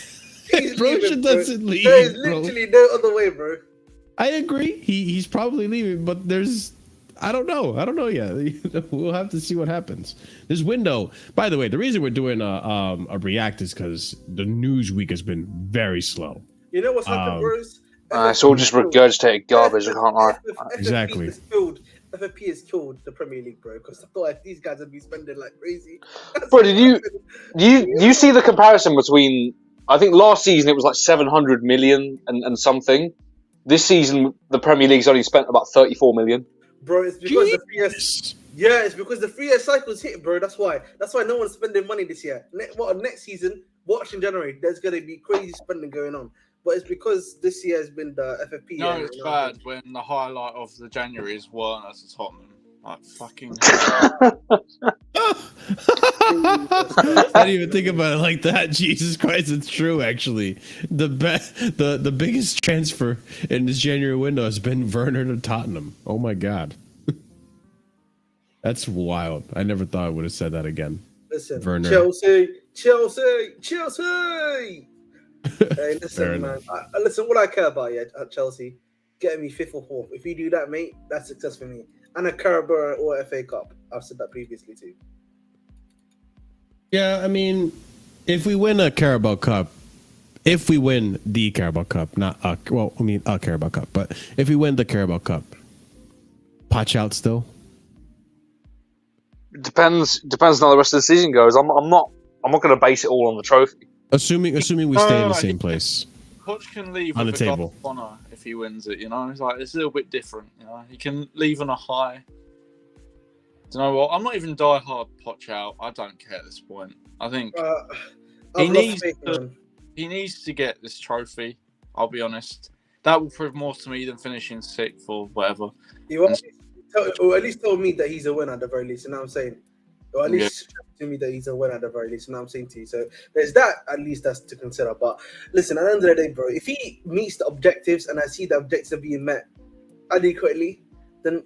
if Broja doesn't leave, there is bro. literally no other way, bro. I agree. He's probably leaving, but I don't know yet. We'll have to see what happens. This window, by the way, the reason we're doing a react is because the news week has been very slow. You know what's happened, bros? It's all just regurgitated garbage. I can't lie. Exactly. FFP has killed the Premier League, bro. Because I thought these guys would be spending like crazy. Bro, did you see the comparison between? I think last season it was like 700 million and something. This season the Premier League's only spent about 34 million. Bro, it's because it's because the 3-year cycle's hit, bro. That's why no one's spending money this year. Next season, watch in January, there's gonna be crazy spending going on. But it's because this year has been the FFP. No, it's bad when the highlight of the January is Werner to Tottenham. Like fucking. I didn't even think about it like that. Jesus Christ, it's true. Actually, the biggest transfer in this January window has been Werner to Tottenham. Oh my God, that's wild. I never thought I would have said that again. Listen, Werner. Chelsea. Hey, listen, man. Listen, what I care about at Chelsea, getting me 5th or 4th. If you do that, mate, that's success for me. And a Carabao or FA Cup. I've said that previously too. Yeah, I mean, if we win a Carabao Cup, if we win the Carabao Cup, not a Carabao Cup, but if we win the Carabao Cup, Poch out still? Depends on how the rest of the season goes. I'm not going to base it all on the trophy. Assuming we stay in the same place. Poch can leave on with the a table goal of honor if he wins it. You know, it's a little bit different. You know, he can leave on a high. Do you know what? I'm not even die-hard Poch out. I don't care at this point. I think he needs to get this trophy. I'll be honest. That will prove more to me than finishing 6th or whatever. Or at least tell me that he's a winner at the very least. You know what I'm saying? Or at least to me that he's a winner at the very least. You know what I'm saying to you? So there's that. At least that's to consider. But listen, at the end of the day, bro, if he meets the objectives and I see the objectives are being met adequately, then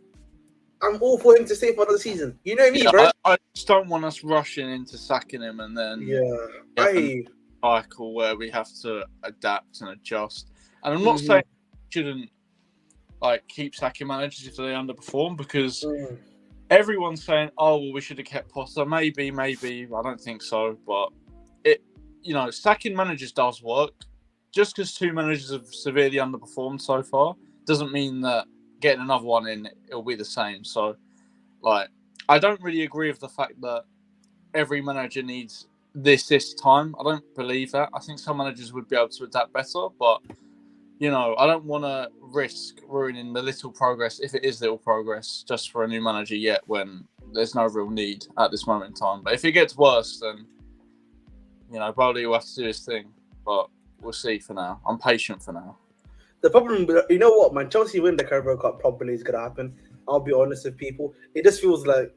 I'm all for him to stay for another season. You know me, bro. I just don't want us rushing into sacking him and then a cycle where we have to adapt and adjust. And I'm not saying we shouldn't keep sacking managers if they underperform, because everyone's saying, "Oh, well, we should have kept Potter." Maybe. I don't think so, but sacking managers does work. Just because 2 managers have severely underperformed so far doesn't mean that getting another one in, it'll be the same. So, I don't really agree with the fact that every manager needs this time. I don't believe that. I think some managers would be able to adapt better, but I don't want to risk ruining the little progress, if it is little progress, just for a new manager yet when there's no real need at this moment in time. But if it gets worse, then, Bowley will have to do his thing. But we'll see for now. I'm patient for now. The problem, you know what, man? Chelsea win the Carabao Cup probably is going to happen. I'll be honest with people. It just feels like,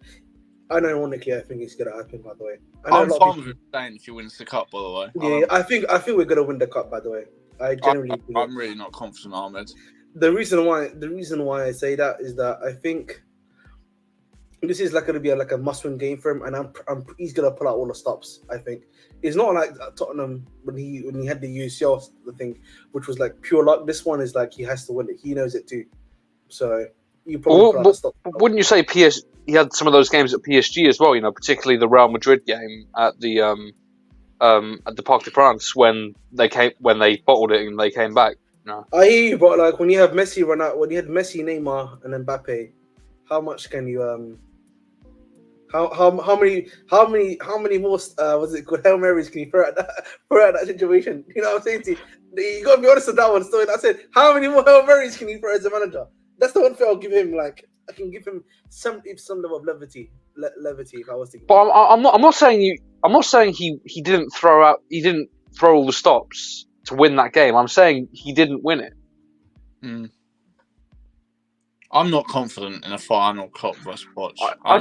unironically, I think it's going to happen, by the way. I'm fine with saying if he wins the Cup, by the way. Yeah, I think we're going to win the Cup, by the way. I'm really not confident, Ahmed. The reason why I say that is that I think this is going to be a must-win game for him, and he's going to pull out all the stops. I think it's not like Tottenham when he had the UCL thing, which was pure luck. This one is he has to win it. He knows it too. So you probably wouldn't you say he had some of those games at PSG as well? Particularly the Real Madrid game at the Parc des Princes when they bottled it and they came back. No. I hear you, but when you have Messi run out, when you had Messi, Neymar, and Mbappe, how much can you how many more Hail Marys can you throw at that situation? You know what I'm saying to you? You gotta be honest with that one still. I said, how many more Hail Marys can you throw as a manager? That's the one thing I'll give him. I can give him some level of levity if I was to. But I'm not saying he didn't throw all the stops to win that game. I'm saying he didn't win it. I'm not confident in a final Klopp versus Poch. I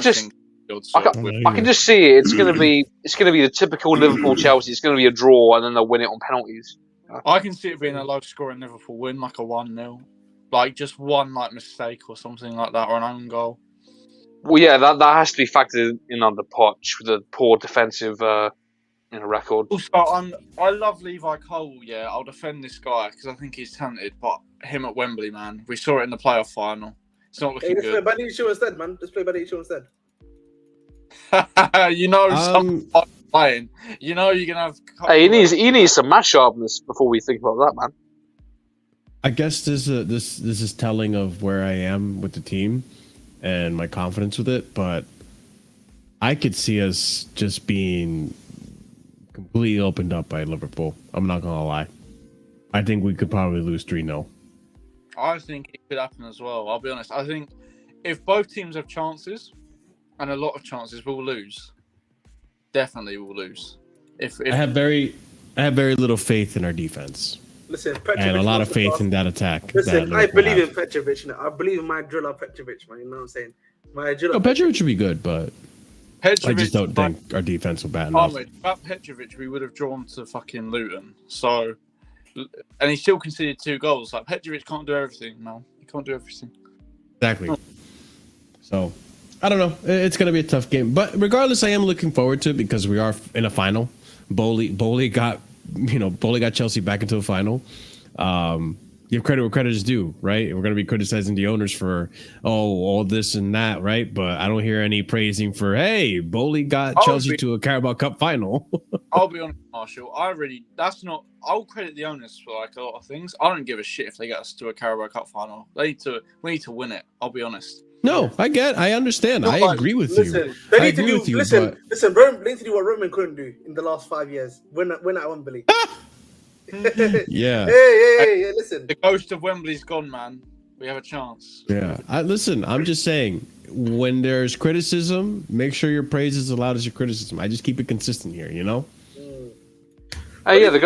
can just see it. It's gonna be the typical Liverpool Chelsea. It's gonna be a draw, and then they'll win it on penalties. I can see it being a low-scoring Liverpool win, like a 1-0. like just one like mistake or something like that, or an own goal. Well, yeah, that has to be factored in under Poch with a poor defensive record. Also, I love Levi Cole. Yeah, I'll defend this guy because I think he's talented. But him at Wembley, man, we saw it in the playoff final. It's not looking good. Let's play Buddy Show instead, man. Let's play Buddy Show instead. You know, playing. You know, you're gonna have. Hey, he needs some match sharpness before we think about that, man. I guess this is telling of where I am with the team and my confidence with it, but I could see us just being completely opened up by Liverpool. I'm not gonna lie. I think we could probably lose 3-0. I think it could happen as well. I'll be honest. I think if both teams have chances, and a lot of chances, we'll lose. Definitely, we'll lose. If I have very little faith in our defense. Listen, and a lot of faith in that attack. Listen, I believe in Petrovic. I believe in my driller Petrovic, man. You know what I'm saying? My driller. Petrovic should be good, but I just don't think our defense will bat enough. Without Petrovic, we would have drawn to fucking Luton. So, and he still conceded 2 goals. Like Petrovic can't do everything. No, he can't do everything. Exactly. So, I don't know. It's gonna be a tough game, but regardless, I am looking forward to it because we are in a final. Bowley got Chelsea back into the final. Give credit where credit is due, right? We're going to be criticizing the owners for all this and that, right? But I don't hear any praising for, hey, Bowley got Chelsea to a Carabao Cup final. I'll be honest, Marshall. I'll credit the owners for like a lot of things. I don't give a shit if they get us to a Carabao Cup final. We need to win it. I'll be honest. No, I understand. I agree with you. I agree with you. Listen, they need to do what Roman couldn't do in the last 5 years. Win at Wembley. Yeah. Hey, listen. The ghost of Wembley's gone, man. We have a chance. Yeah. Listen, I'm just saying, when there's criticism, make sure your praise is as loud as your criticism. I just keep it consistent here, you know? Hey, yeah, the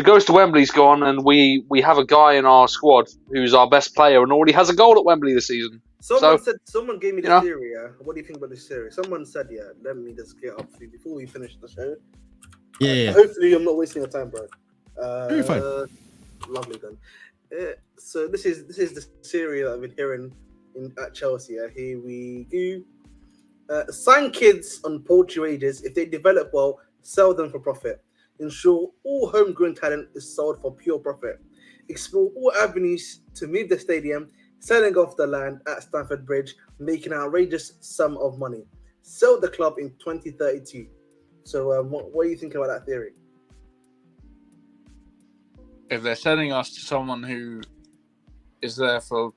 ghost of Wembley's gone, and we have a guy in our squad who's our best player and already has a goal at Wembley this season. Someone gave me the theory. What do you think about this theory? Someone said, let me just get up for you before we finish the show. Yeah. Hopefully, I'm not wasting your time, bro. You're fine. Lovely then. So this is the theory that I've been hearing at Chelsea. Here we go. Sign kids on poultry wages. If they develop well, sell them for profit. Ensure all homegrown talent is sold for pure profit. Explore all avenues to move the stadium, selling off the land at Stamford Bridge, making an outrageous sum of money. Sell the club in 2032. So what do you think about that theory? If they're selling us to someone who is there for...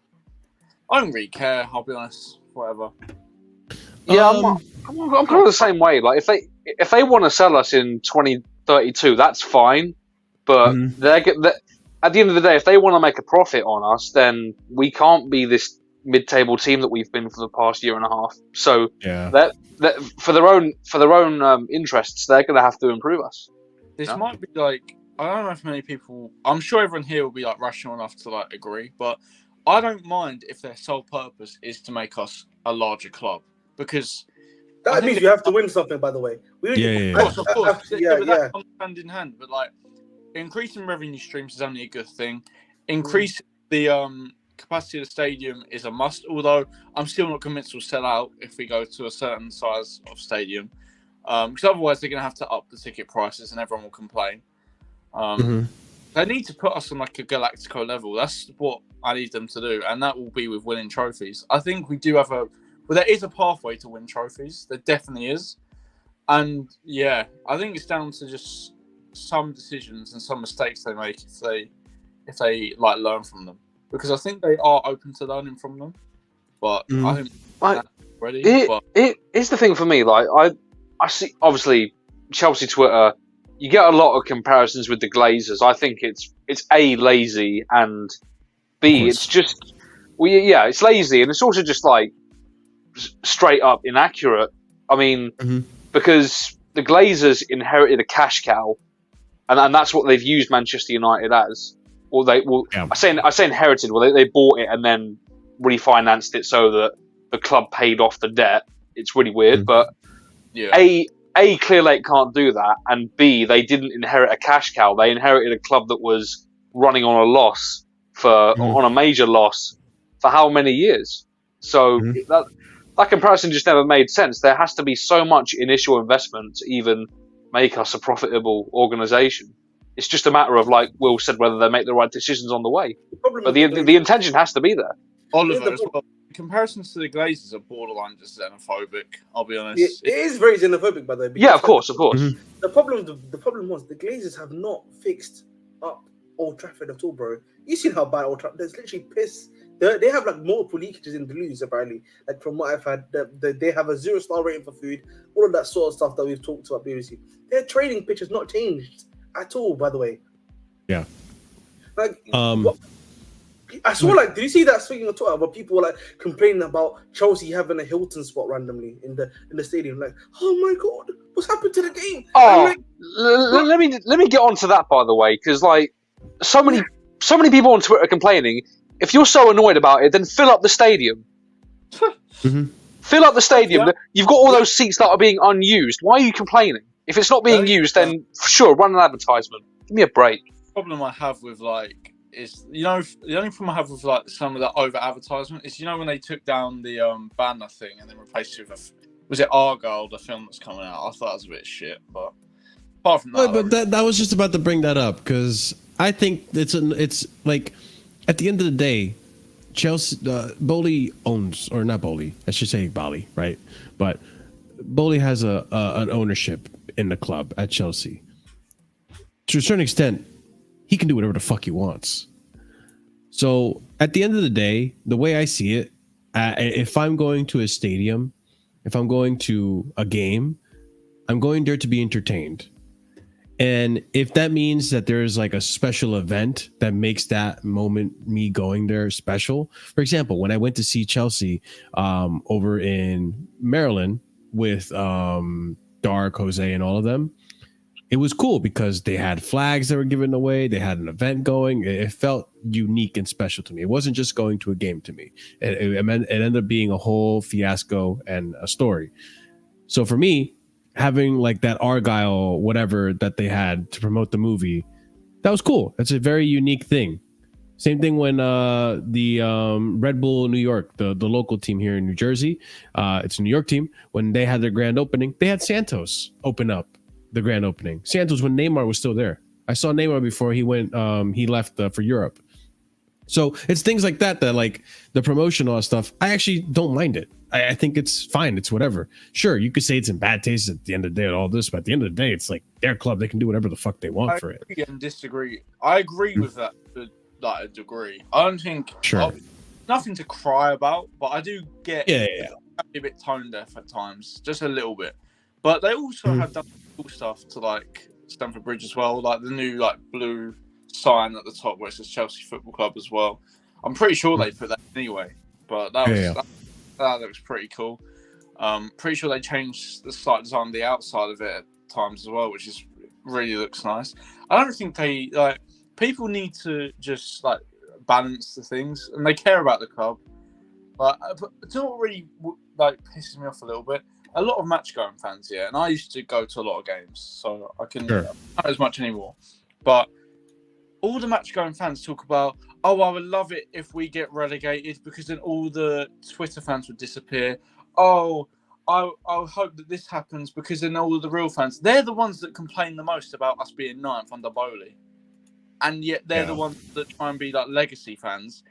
I don't really care, I'll be honest. Whatever. Yeah, I'm kind of the same way. Like, if they want to sell us in 2032, that's fine. But at the end of the day, if they want to make a profit on us, then we can't be this mid-table team that we've been for the past year and a half. So that for their own interests, they're going to have to improve us. This might be like, I don't know if many people. I'm sure everyone here will be like rational enough to like agree, but I don't mind if their sole purpose is to make us a larger club, because that means you have to win something. By the way, of course, that comes hand in hand. But like, increasing revenue streams is only a good thing. Increasing the capacity of the stadium is a must. Although I'm still not convinced we'll sell out if we go to a certain size of stadium, because otherwise they're going to have to up the ticket prices and everyone will complain. They need to put us on like a Galactico level. That's what I need them to do, and that will be with winning trophies. I think we do have there is a pathway to win trophies. There definitely is, and I think it's down to just some decisions and some mistakes they make if they like learn from them, because I think they are open to learning from them. But I think ready. It's the thing for me. Like I see, obviously Chelsea Twitter. You get a lot of comparisons with the Glazers. I think it's A, lazy, and B, it's just it's lazy, and it's also just like straight up inaccurate. I mean, because the Glazers inherited a cash cow, and that's what they've used Manchester United as. I say inherited. Well, they bought it and then refinanced it so that the club paid off the debt. It's really weird, but A, Clear Lake can't do that, and B, they didn't inherit a cash cow. They inherited a club that was running on a loss on a major loss for how many years? So that comparison just never made sense. There has to be so much initial investment to even make us a profitable organisation. It's just a matter of, like Will said, whether they make the right decisions on the way. But the intention has to be there. Oliver, as well. Comparisons to the Glazers are borderline just xenophobic. I'll be honest. It is very xenophobic, by the way. Yeah, of course. The problem was the Glazers have not fixed up Old Trafford at all, bro. You seen how bad Old Trafford? There's literally piss. They have like multiple leakages in the loos, apparently. Like from what I've had, they have a 0-star rating for food, all of that sort of stuff that we've talked about previously. Their training pitch has not changed at all, by the way. Yeah. Like, I saw, like, did you see that speaking on Twitter where people were like complaining about Chelsea having a Hilton spot randomly in the stadium? Like, oh my god, what's happened to the game? Oh, like, let me get on to that, by the way, because like so many people on Twitter are complaining. If you're so annoyed about it, then fill up the stadium. Fill up the stadium. Yeah. You've got all those seats that are being unused. Why are you complaining? If it's not being used, then sure, run an advertisement. Give me a break. The problem I have with like is, the only problem I have with like some of that over advertisement is, when they took down the banner thing and then replaced it with was it Argyle, the film that's coming out? I thought that was a bit shit, but apart from that, but that was just about to bring that up, because I think it's like at the end of the day, Chelsea Bowley owns, or not Bowley, I should say Bali, right? But Bowley has an ownership in the club at Chelsea. To a certain extent, he can do whatever the fuck he wants. So at the end of the day, the way I see it, if I'm going to a stadium, if I'm going to a game, I'm going there to be entertained. And if that means that there's like a special event that makes that moment, me going there, special. For example, when I went to see Chelsea over in Maryland with Dark, Jose, and all of them, it was cool because they had flags that were given away. They had an event going. It felt unique and special to me. It wasn't just going to a game to me. It ended up being a whole fiasco and a story. So for me, having like that Argyle, whatever that they had to promote the movie, that was cool. That's a very unique thing. Same thing when the Red Bull New York, the local team here in New Jersey, it's a New York team. When they had their grand opening, they had Santos open up the grand opening. Santos when Neymar was still there. I saw Neymar before he went. He left for Europe. So it's things like that like the promotional stuff. I actually don't mind it. I think it's fine. It's whatever. Sure, you could say it's in bad taste at the end of the day and all this, but at the end of the day, it's like their club. They can do whatever the fuck they want for it. I agree and disagree. I agree with that to like a degree. I don't think nothing to cry about, but I do get a bit tone deaf at times, just a little bit. But they also have done cool stuff to like Stamford Bridge as well, like the new like blue sign at the top where it says Chelsea Football Club as well. I'm pretty sure they put that anyway, but that looks pretty cool. Pretty sure they changed the slight design of the outside of it at times as well, which is really looks nice. I don't think they like people need to just like balance the things, and they care about the club. But it's not really like pisses me off a little bit. A lot of match-going fans, and I used to go to a lot of games, so I can not as much anymore. But all the match-going fans talk about, oh, I would love it if we get relegated because then all the Twitter fans would disappear. Oh, I hope that this happens because then all the real fans, they're the ones that complain the most about us being ninth under Bowley. And yet they're the ones that try and be like legacy fans,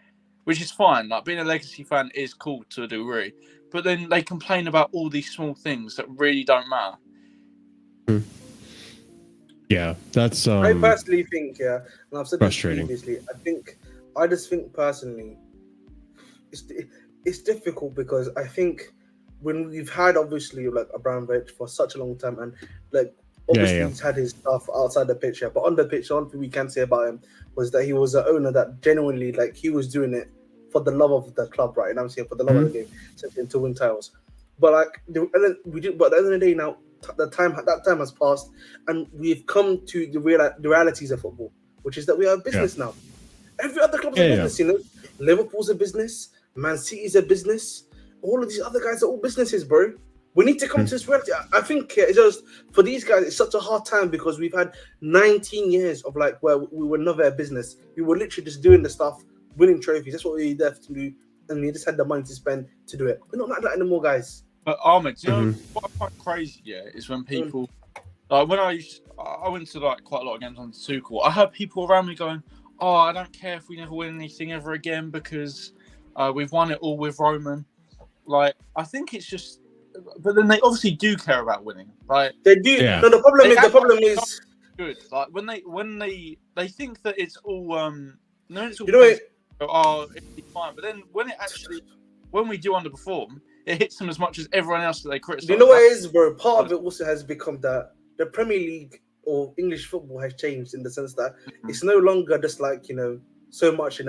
which is fine. Like being a legacy fan is cool to a degree. But then they complain about all these small things that really don't matter. Yeah, that's I personally think, and I've said frustrating. This previously, I just think personally, it's difficult because I think when we've had obviously like Abramovich for such a long time, and like obviously he's had his stuff outside the pitch, but on the pitch, one thing we can say about him was that he was an owner that genuinely like he was doing it for the love of the club, right? And I'm saying for the love of the game, to win titles. But like, but at the end of the day, now that time has passed, and we've come to the realities of football, which is that we are a business now. Every other club's a business, Liverpool's a business, Man City's a business. All of these other guys are all businesses, bro. We need to come to this reality. I think it's just for these guys, it's such a hard time because we've had 19 years of like where we were never a business. We were literally just doing the stuff winning trophies. That's what we're there to do, and we just had the money to spend to do it. We're not like that anymore, guys. But Ahmed, you know what I find crazy? Yeah, is when people like when I went to like quite a lot of games on Tuchel. I heard people around me going, "Oh, I don't care if we never win anything ever again because we've won it all with Roman." Like, I think it's just, but then they obviously do care about winning. Like they do. Yeah. No, the problem is good. Like when they think that it's all no, it's all it's fine. But then when we do underperform, it hits them as much as everyone else that they criticize. You know what it is, bro? Part of it also has become that the Premier League or English football has changed in the sense that it's no longer just like, so much,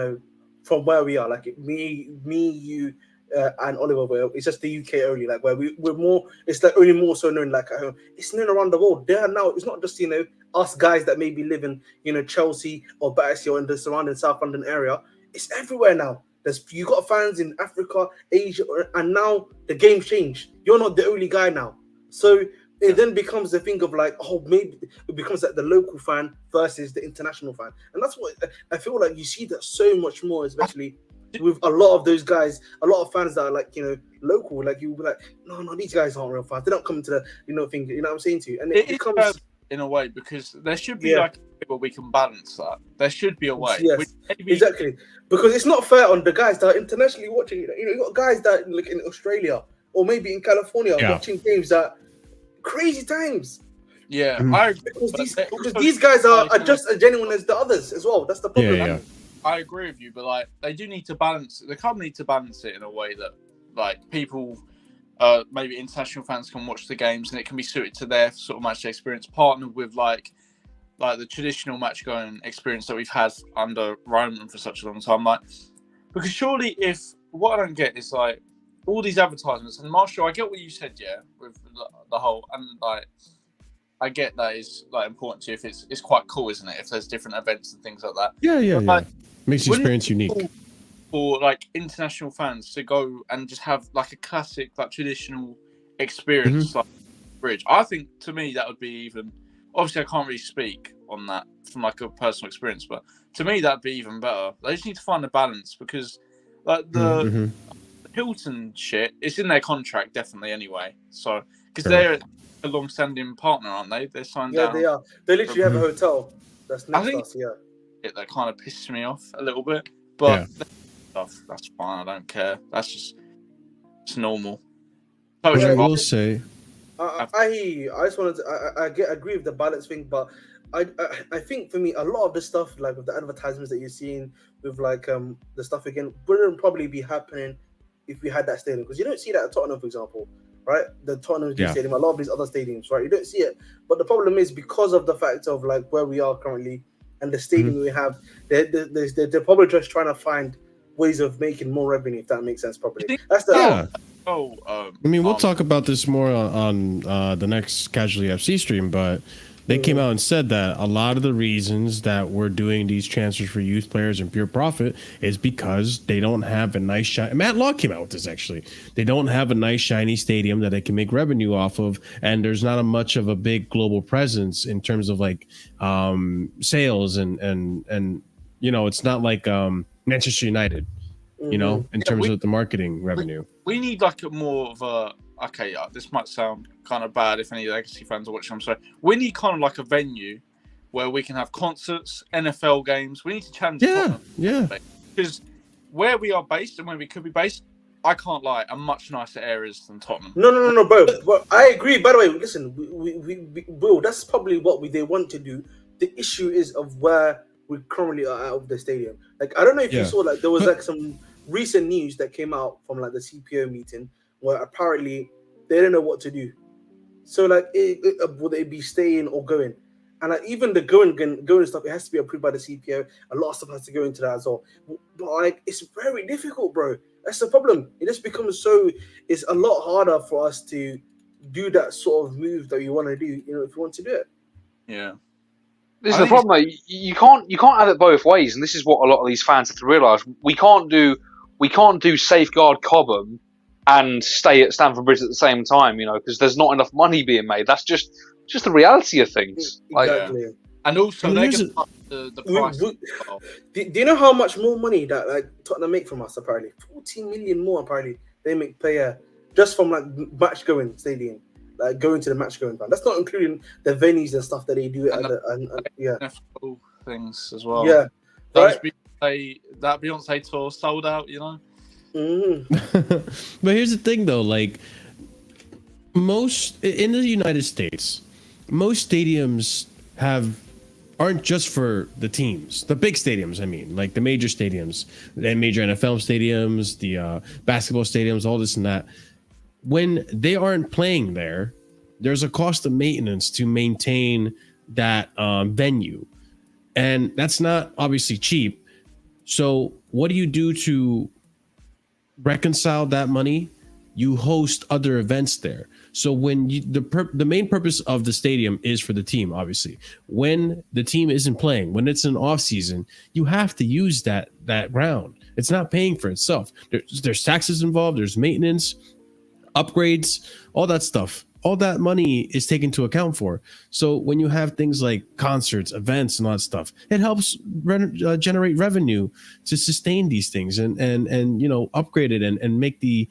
from where we are. Like me, you, and Oliver, it's just the UK only. Like where we're more, it's like only more so known like at home. It's known around the world. There now, it's not just us guys that maybe live in Chelsea or Battersea or in the surrounding South London area. It's everywhere now. You got fans in Africa, Asia, and now the game's changed. You're not the only guy now. So it then becomes the thing of like, maybe it becomes like the local fan versus the international fan. And that's what I feel like you see that so much more, especially with a lot of those guys, a lot of fans that are like, local, like you be like, no, these guys aren't real fans. They don't come to the, thing, you know what I'm saying to you? And it becomes... in a way, because there should be like a way where we can balance that. There should be a way. Yes, exactly. Because it's not fair on the guys that are internationally watching it. You got guys that like in Australia or maybe in California watching games that crazy times. Yeah, I agree. Because these guys are just as genuine as the others as well. That's the problem. Yeah. I agree with you, but like they do need to balance. The club need to balance it in a way that like people, maybe international fans can watch the games and it can be suited to their sort of match experience, partnered with like the traditional match going experience that we've had under Roman for such a long time. Like, because surely if what I don't get is like all these advertisements and Marshall, I get what you said, with the whole and like. I get that is like important to you if it's quite cool, isn't it? If there's different events and things like that. Yeah. Like, makes the experience unique. For like international fans to go and just have like a classic, like traditional experience like bridge. I think to me that would be even. Obviously, I can't really speak on that from like a personal experience, but to me that'd be even better. They just need to find a balance because like the Hilton shit, it's in their contract definitely anyway. So because they're a long-standing partner, aren't they? They're signed down. Yeah, they are. They literally have a hotel that's next to us. Yeah, that kind of pisses me off a little bit, but that's fine. I don't care. That's just it's normal. I will say, I hear you. I just wanted to. I agree with the balance thing, but I think for me, a lot of the stuff like with the advertisements that you're seeing with like the stuff again wouldn't probably be happening if we had that stadium because you don't see that at Tottenham, for example. Right, the Tottenham Stadium, a lot of these other stadiums, right? You don't see it, but the problem is because of the fact of like where we are currently and the stadium we have, they're probably just trying to find ways of making more revenue, if that makes sense. Properly, that's the I mean, we'll talk about this more on the next Casually FC stream, but they came out and said that a lot of the reasons that we're doing these transfers for youth players and pure profit is because they don't have a nice shiny. Matt Law came out with this actually. They don't have a nice shiny stadium that they can make revenue off of, and there's not much of a big global presence in terms of like sales and it's not like Manchester United, in terms of the marketing revenue. We need like a more of a. Okay, this might sound kind of bad if any Legacy fans are watching. I'm sorry. We need kind of like a venue where we can have concerts, NFL games. We need to challenge. Because where we are based and where we could be based, I can't lie, are much nicer areas than Tottenham. No, bro. But I agree. By the way, listen, we Will, that's probably what they want to do. The issue is of where we currently are out of the stadium. Like, I don't know if you saw, like, there was like some recent news that came out from like the CPO meeting. Where apparently they don't know what to do. So like, will they be staying or going? And like, even the going stuff, it has to be approved by the CPO. A lot of stuff has to go into that as well. But like, it's very difficult, bro. That's the problem. It just becomes it's a lot harder for us to do that sort of move that you want to do, if you want to do it. Yeah. This is the problem, mate. You can't have it both ways, and this is what a lot of these fans have to realise. We can't do Safeguard Cobham and stay at Stamford Bridge at the same time, because there's not enough money being made. That's just the reality of things. Exactly. And also, I mean, they're here's going to up the price. Do you know how much more money that like Tottenham make from us? Apparently, 14 million more. Apparently, they make per year just from like match going stadium, like going to the match going fan. That's not including the venues and stuff that they do at yeah, NFL things as well. Yeah, that Beyonce tour sold out. You know. But here's the thing, though, like most in the United States, most stadiums aren't just for the teams, the big stadiums. I mean, like the major stadiums, the major NFL stadiums, the basketball stadiums, all this and that. When they aren't playing there, there's a cost of maintenance to maintain that venue, and that's not obviously cheap. So, what do you do to reconcile that money? You host other events there. So when the main purpose of the stadium is for the team, obviously. When the team isn't playing, when it's an off season, you have to use that ground. It's not paying for itself. There's taxes involved. There's maintenance, upgrades, all that stuff. All that money is taken into account for. So when you have things like concerts, events, and all that stuff, it helps generate revenue to sustain these things and upgrade it and make the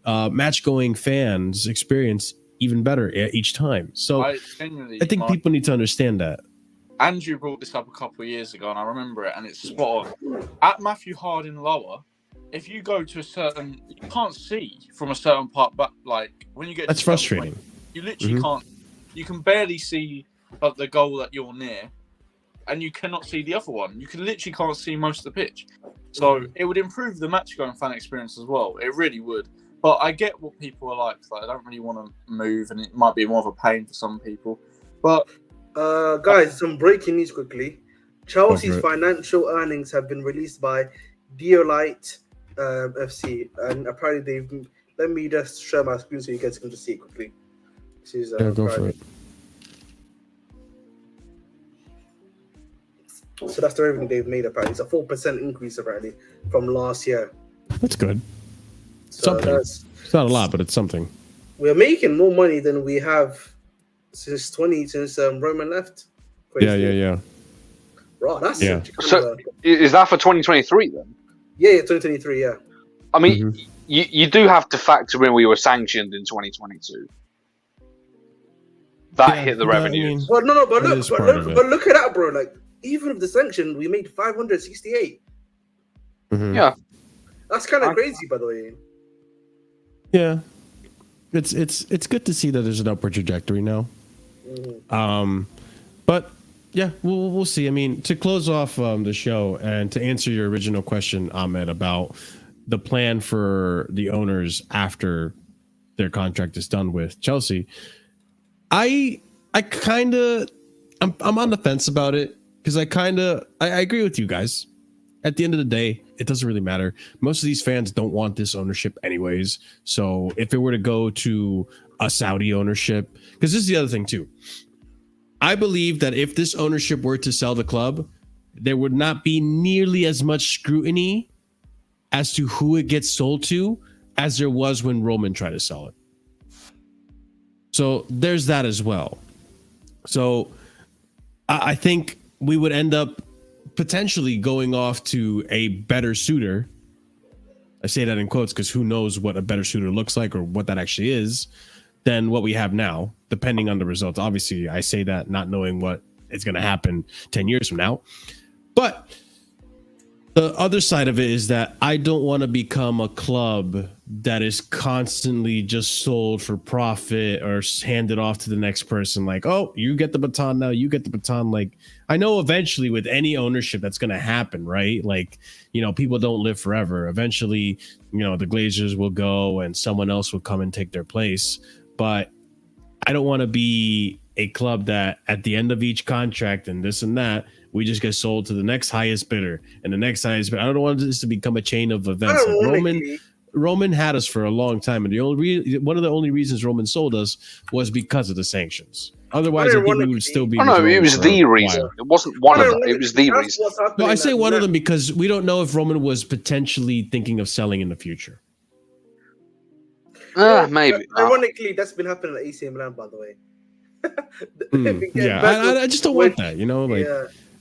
match-going fans experience even better each time. So I think people need to understand that. Andrew brought this up a couple of years ago, and I remember it, and it's spot on. At Matthew Harding Lower, if you go to you can't see from a certain part, but like when you get that's frustrating. You literally can't. You can barely see the goal that you're near, and you cannot see the other one. You literally can't see most of the pitch. So it would improve the match-going fan experience as well. It really would. But I get what people are like. Like, I don't really want to move, and it might be more of a pain for some people. But guys, some breaking news quickly. Chelsea's financial earnings have been released by Diolite FC, and apparently they've. Let me just share my screen so you guys can just see it quickly. This is, go for it. So that's the revenue they've made. Apparently, it's a 4% increase apparently from last year. That's good. So something. It's not a lot, but it's something. We're making more money than we have since Roman left. Crazy. Yeah. Right, that's so. Is that for 2023 then? Yeah, 2023. Yeah. I mean, you do have to factor in we were sanctioned in 2022. That hit the revenue. But look at that, bro. Like, even with the sanction, we made 568. Yeah, that's kind of crazy, by the way. Yeah, it's good to see that there's an upward trajectory now. But yeah, we'll see. I mean, to close off the show and to answer your original question, Ahmed, about the plan for the owners after their contract is done with Chelsea. I'm on the fence about it because I agree with you guys. At the end of the day, it doesn't really matter. Most of these fans don't want this ownership anyways. So if it were to go to a Saudi ownership, because this is the other thing too. I believe that if this ownership were to sell the club, there would not be nearly as much scrutiny as to who it gets sold to as there was when Roman tried to sell it. So there's that as well. So I think we would end up potentially going off to a better suitor. I say that in quotes because who knows what a better suitor looks like or what that actually is than what we have now, depending on the results. Obviously, I say that not knowing what is going to happen 10 years from now. But the other side of it is that I don't want to become a club that is constantly just sold for profit or handed off to the next person. Like, oh, you get the baton now, you get the baton. Like, I know eventually with any ownership that's going to happen, right? Like, people don't live forever. Eventually, the Glazers will go and someone else will come and take their place. But I don't want to be a club that at the end of each contract and this and that, we just get sold to the next highest bidder and the next highest bidder. I don't want this to become a chain of events. Like Roman had us for a long time, and one of the only reasons Roman sold us was because of the sanctions. Otherwise, I think we would still be. Oh no, it was the reason. It wasn't one of them. It was the reason. No, I say one of them because we don't know if Roman was potentially thinking of selling in the future. Maybe. Ironically, that's been happening at AC Milan, by the way. Yeah, I just don't want that. You know, like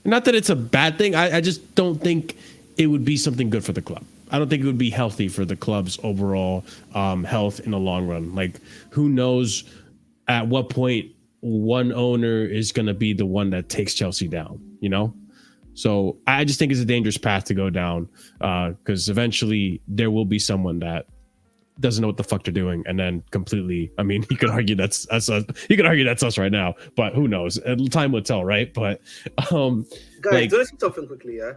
not that it's a bad thing. I just don't think it would be something good for the club. I don't think it would be healthy for the club's overall health in the long run. Like, who knows at what point one owner is going to be the one that takes Chelsea down, you know? So I just think it's a dangerous path to go down because eventually there will be someone that doesn't know what the fuck they're doing and then completely, I mean, you could argue that's us. You could argue that's us right now, but who knows? Time will tell, right? But guys, like, do I say something quickly, yeah?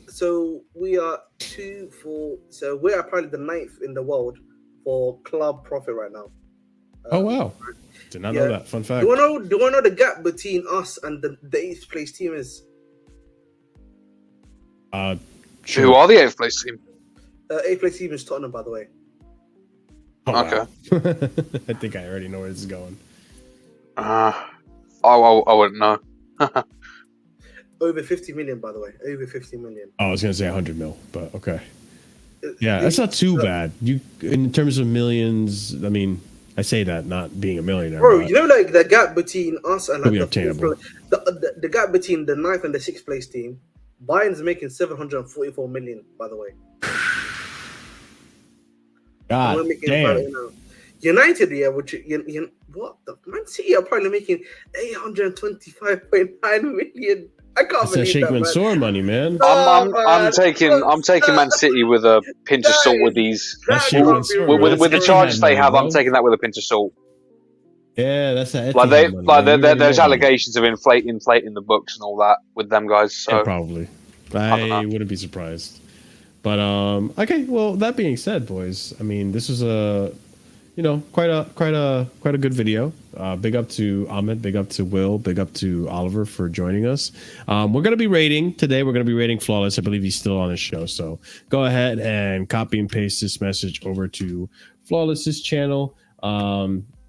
So we are 2 4. So we are probably the 9th in the world for club profit right now. Oh wow! Did not know that. Fun fact. Do I know the gap between us and the 8th place team is? Sure. Who are the 8th place team? 8th place team is Tottenham, by the way. Oh, okay. Wow. I think I already know where this is going. I wouldn't know. Over 50 million, by the way. Over 50 million. Oh, I was gonna say 100 mil, but okay. Yeah, that's not too bad. You, in terms of millions, I mean, I say that not being a millionaire, bro. You know, like the gap between us and like the gap between the 9th and the 6th place team. Bayern's making 744 million, by the way. God damn. United, yeah, which what the Man City are probably making 825.9 million. I can't That's believe that, Mansour money, man. I'm taking Man City with a pinch of salt with these with the charges they have. I'm taking that with a pinch of salt. Yeah, that's that. There's allegations of inflating the books and all that with them guys. So yeah, probably, I wouldn't be surprised. But okay. Well, that being said, boys, I mean, this was quite a good video. Big up to Ahmed, big up to Will, big up to Oliver for joining us. We're gonna be rating today. We're gonna be rating Flawless. I believe he's still on the show, so go ahead and copy and paste this message over to Flawless's channel.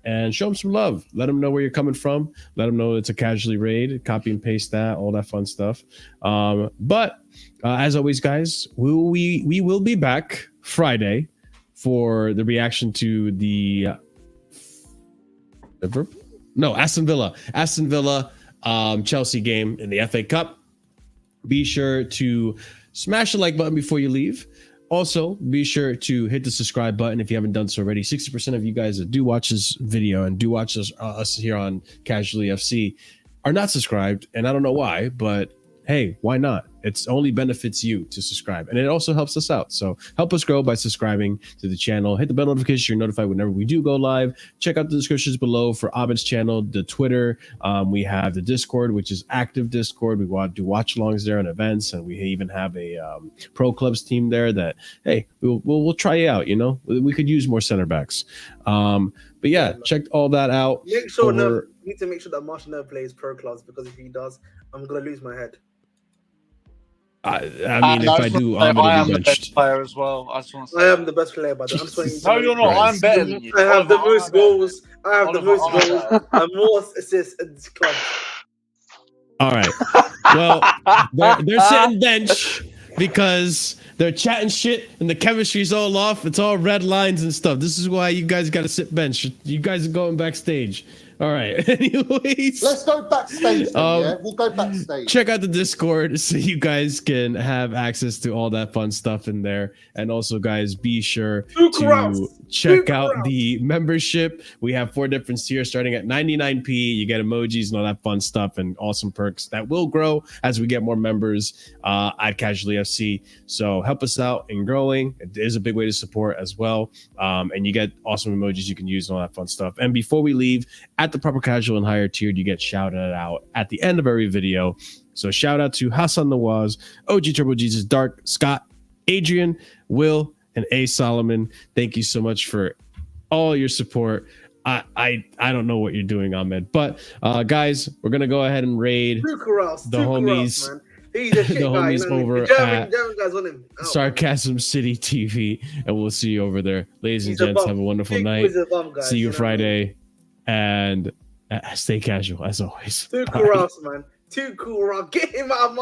And show him some love. Let him know where you're coming from. Let him know it's a casually raid. Copy and paste that, all that fun stuff. But as always, guys, we will be back Friday for the reaction to the Aston Villa Chelsea game in the FA Cup. Be sure to smash the like button before you leave. Also, be sure to hit the subscribe button if you haven't done so already. 60% of you guys that do watch this video and do watch us here on Casually FC are not subscribed, and I don't know why, but hey, why not? It only benefits you to subscribe, and it also helps us out. So help us grow by subscribing to the channel. Hit the bell notification so you're notified whenever we do go live. Check out the descriptions below for Ahmed's channel, the Twitter. We have the Discord, which is active Discord. We do watch-alongs there and events, and we even have a pro clubs team there that, hey, we'll try you out. You know, we could use more center backs. But yeah, check all that out. You need to make sure that Marshall never plays pro clubs, because if he does, I'm gonna lose my head. I mean, if I do, I'm the best player as well. I just want to say I am the best player, but no, you're not. I'm better than you. I have the most goals. I have the most goals and more assists in this club. All right. Well, they're sitting bench because they're chatting shit and the chemistry's all off. It's all red lines and stuff. This is why you guys got to sit bench. You guys are going backstage. All right. Anyways, let's go backstage. Yeah, we'll go backstage. Check out the Discord so you guys can have access to all that fun stuff in there. And also, guys, be sure to check out the membership. We have 4 different tiers starting at 99p. You get emojis and all that fun stuff and awesome perks that will grow as we get more members at Casually FC. So help us out in growing. It is a big way to support as well. And you get awesome emojis you can use and all that fun stuff. And before we leave, at the proper casual and higher tiered, you get shouted out at the end of every video. So shout out to Hassan Nawaz, OG Turbo Jesus, Dark, Scott, Adrian, Will, and A Solomon. Thank you so much for all your support. I don't know what you're doing, Ahmed, but guys, we're gonna go ahead and raid the homies. He's a shit the guy, homies over German guys on him. Sarcasm City TV, and we'll see you over there. Ladies and gents, have a wonderful night. See you Friday. And stay casual as always. Too cool, man. Too cool, Get him out of my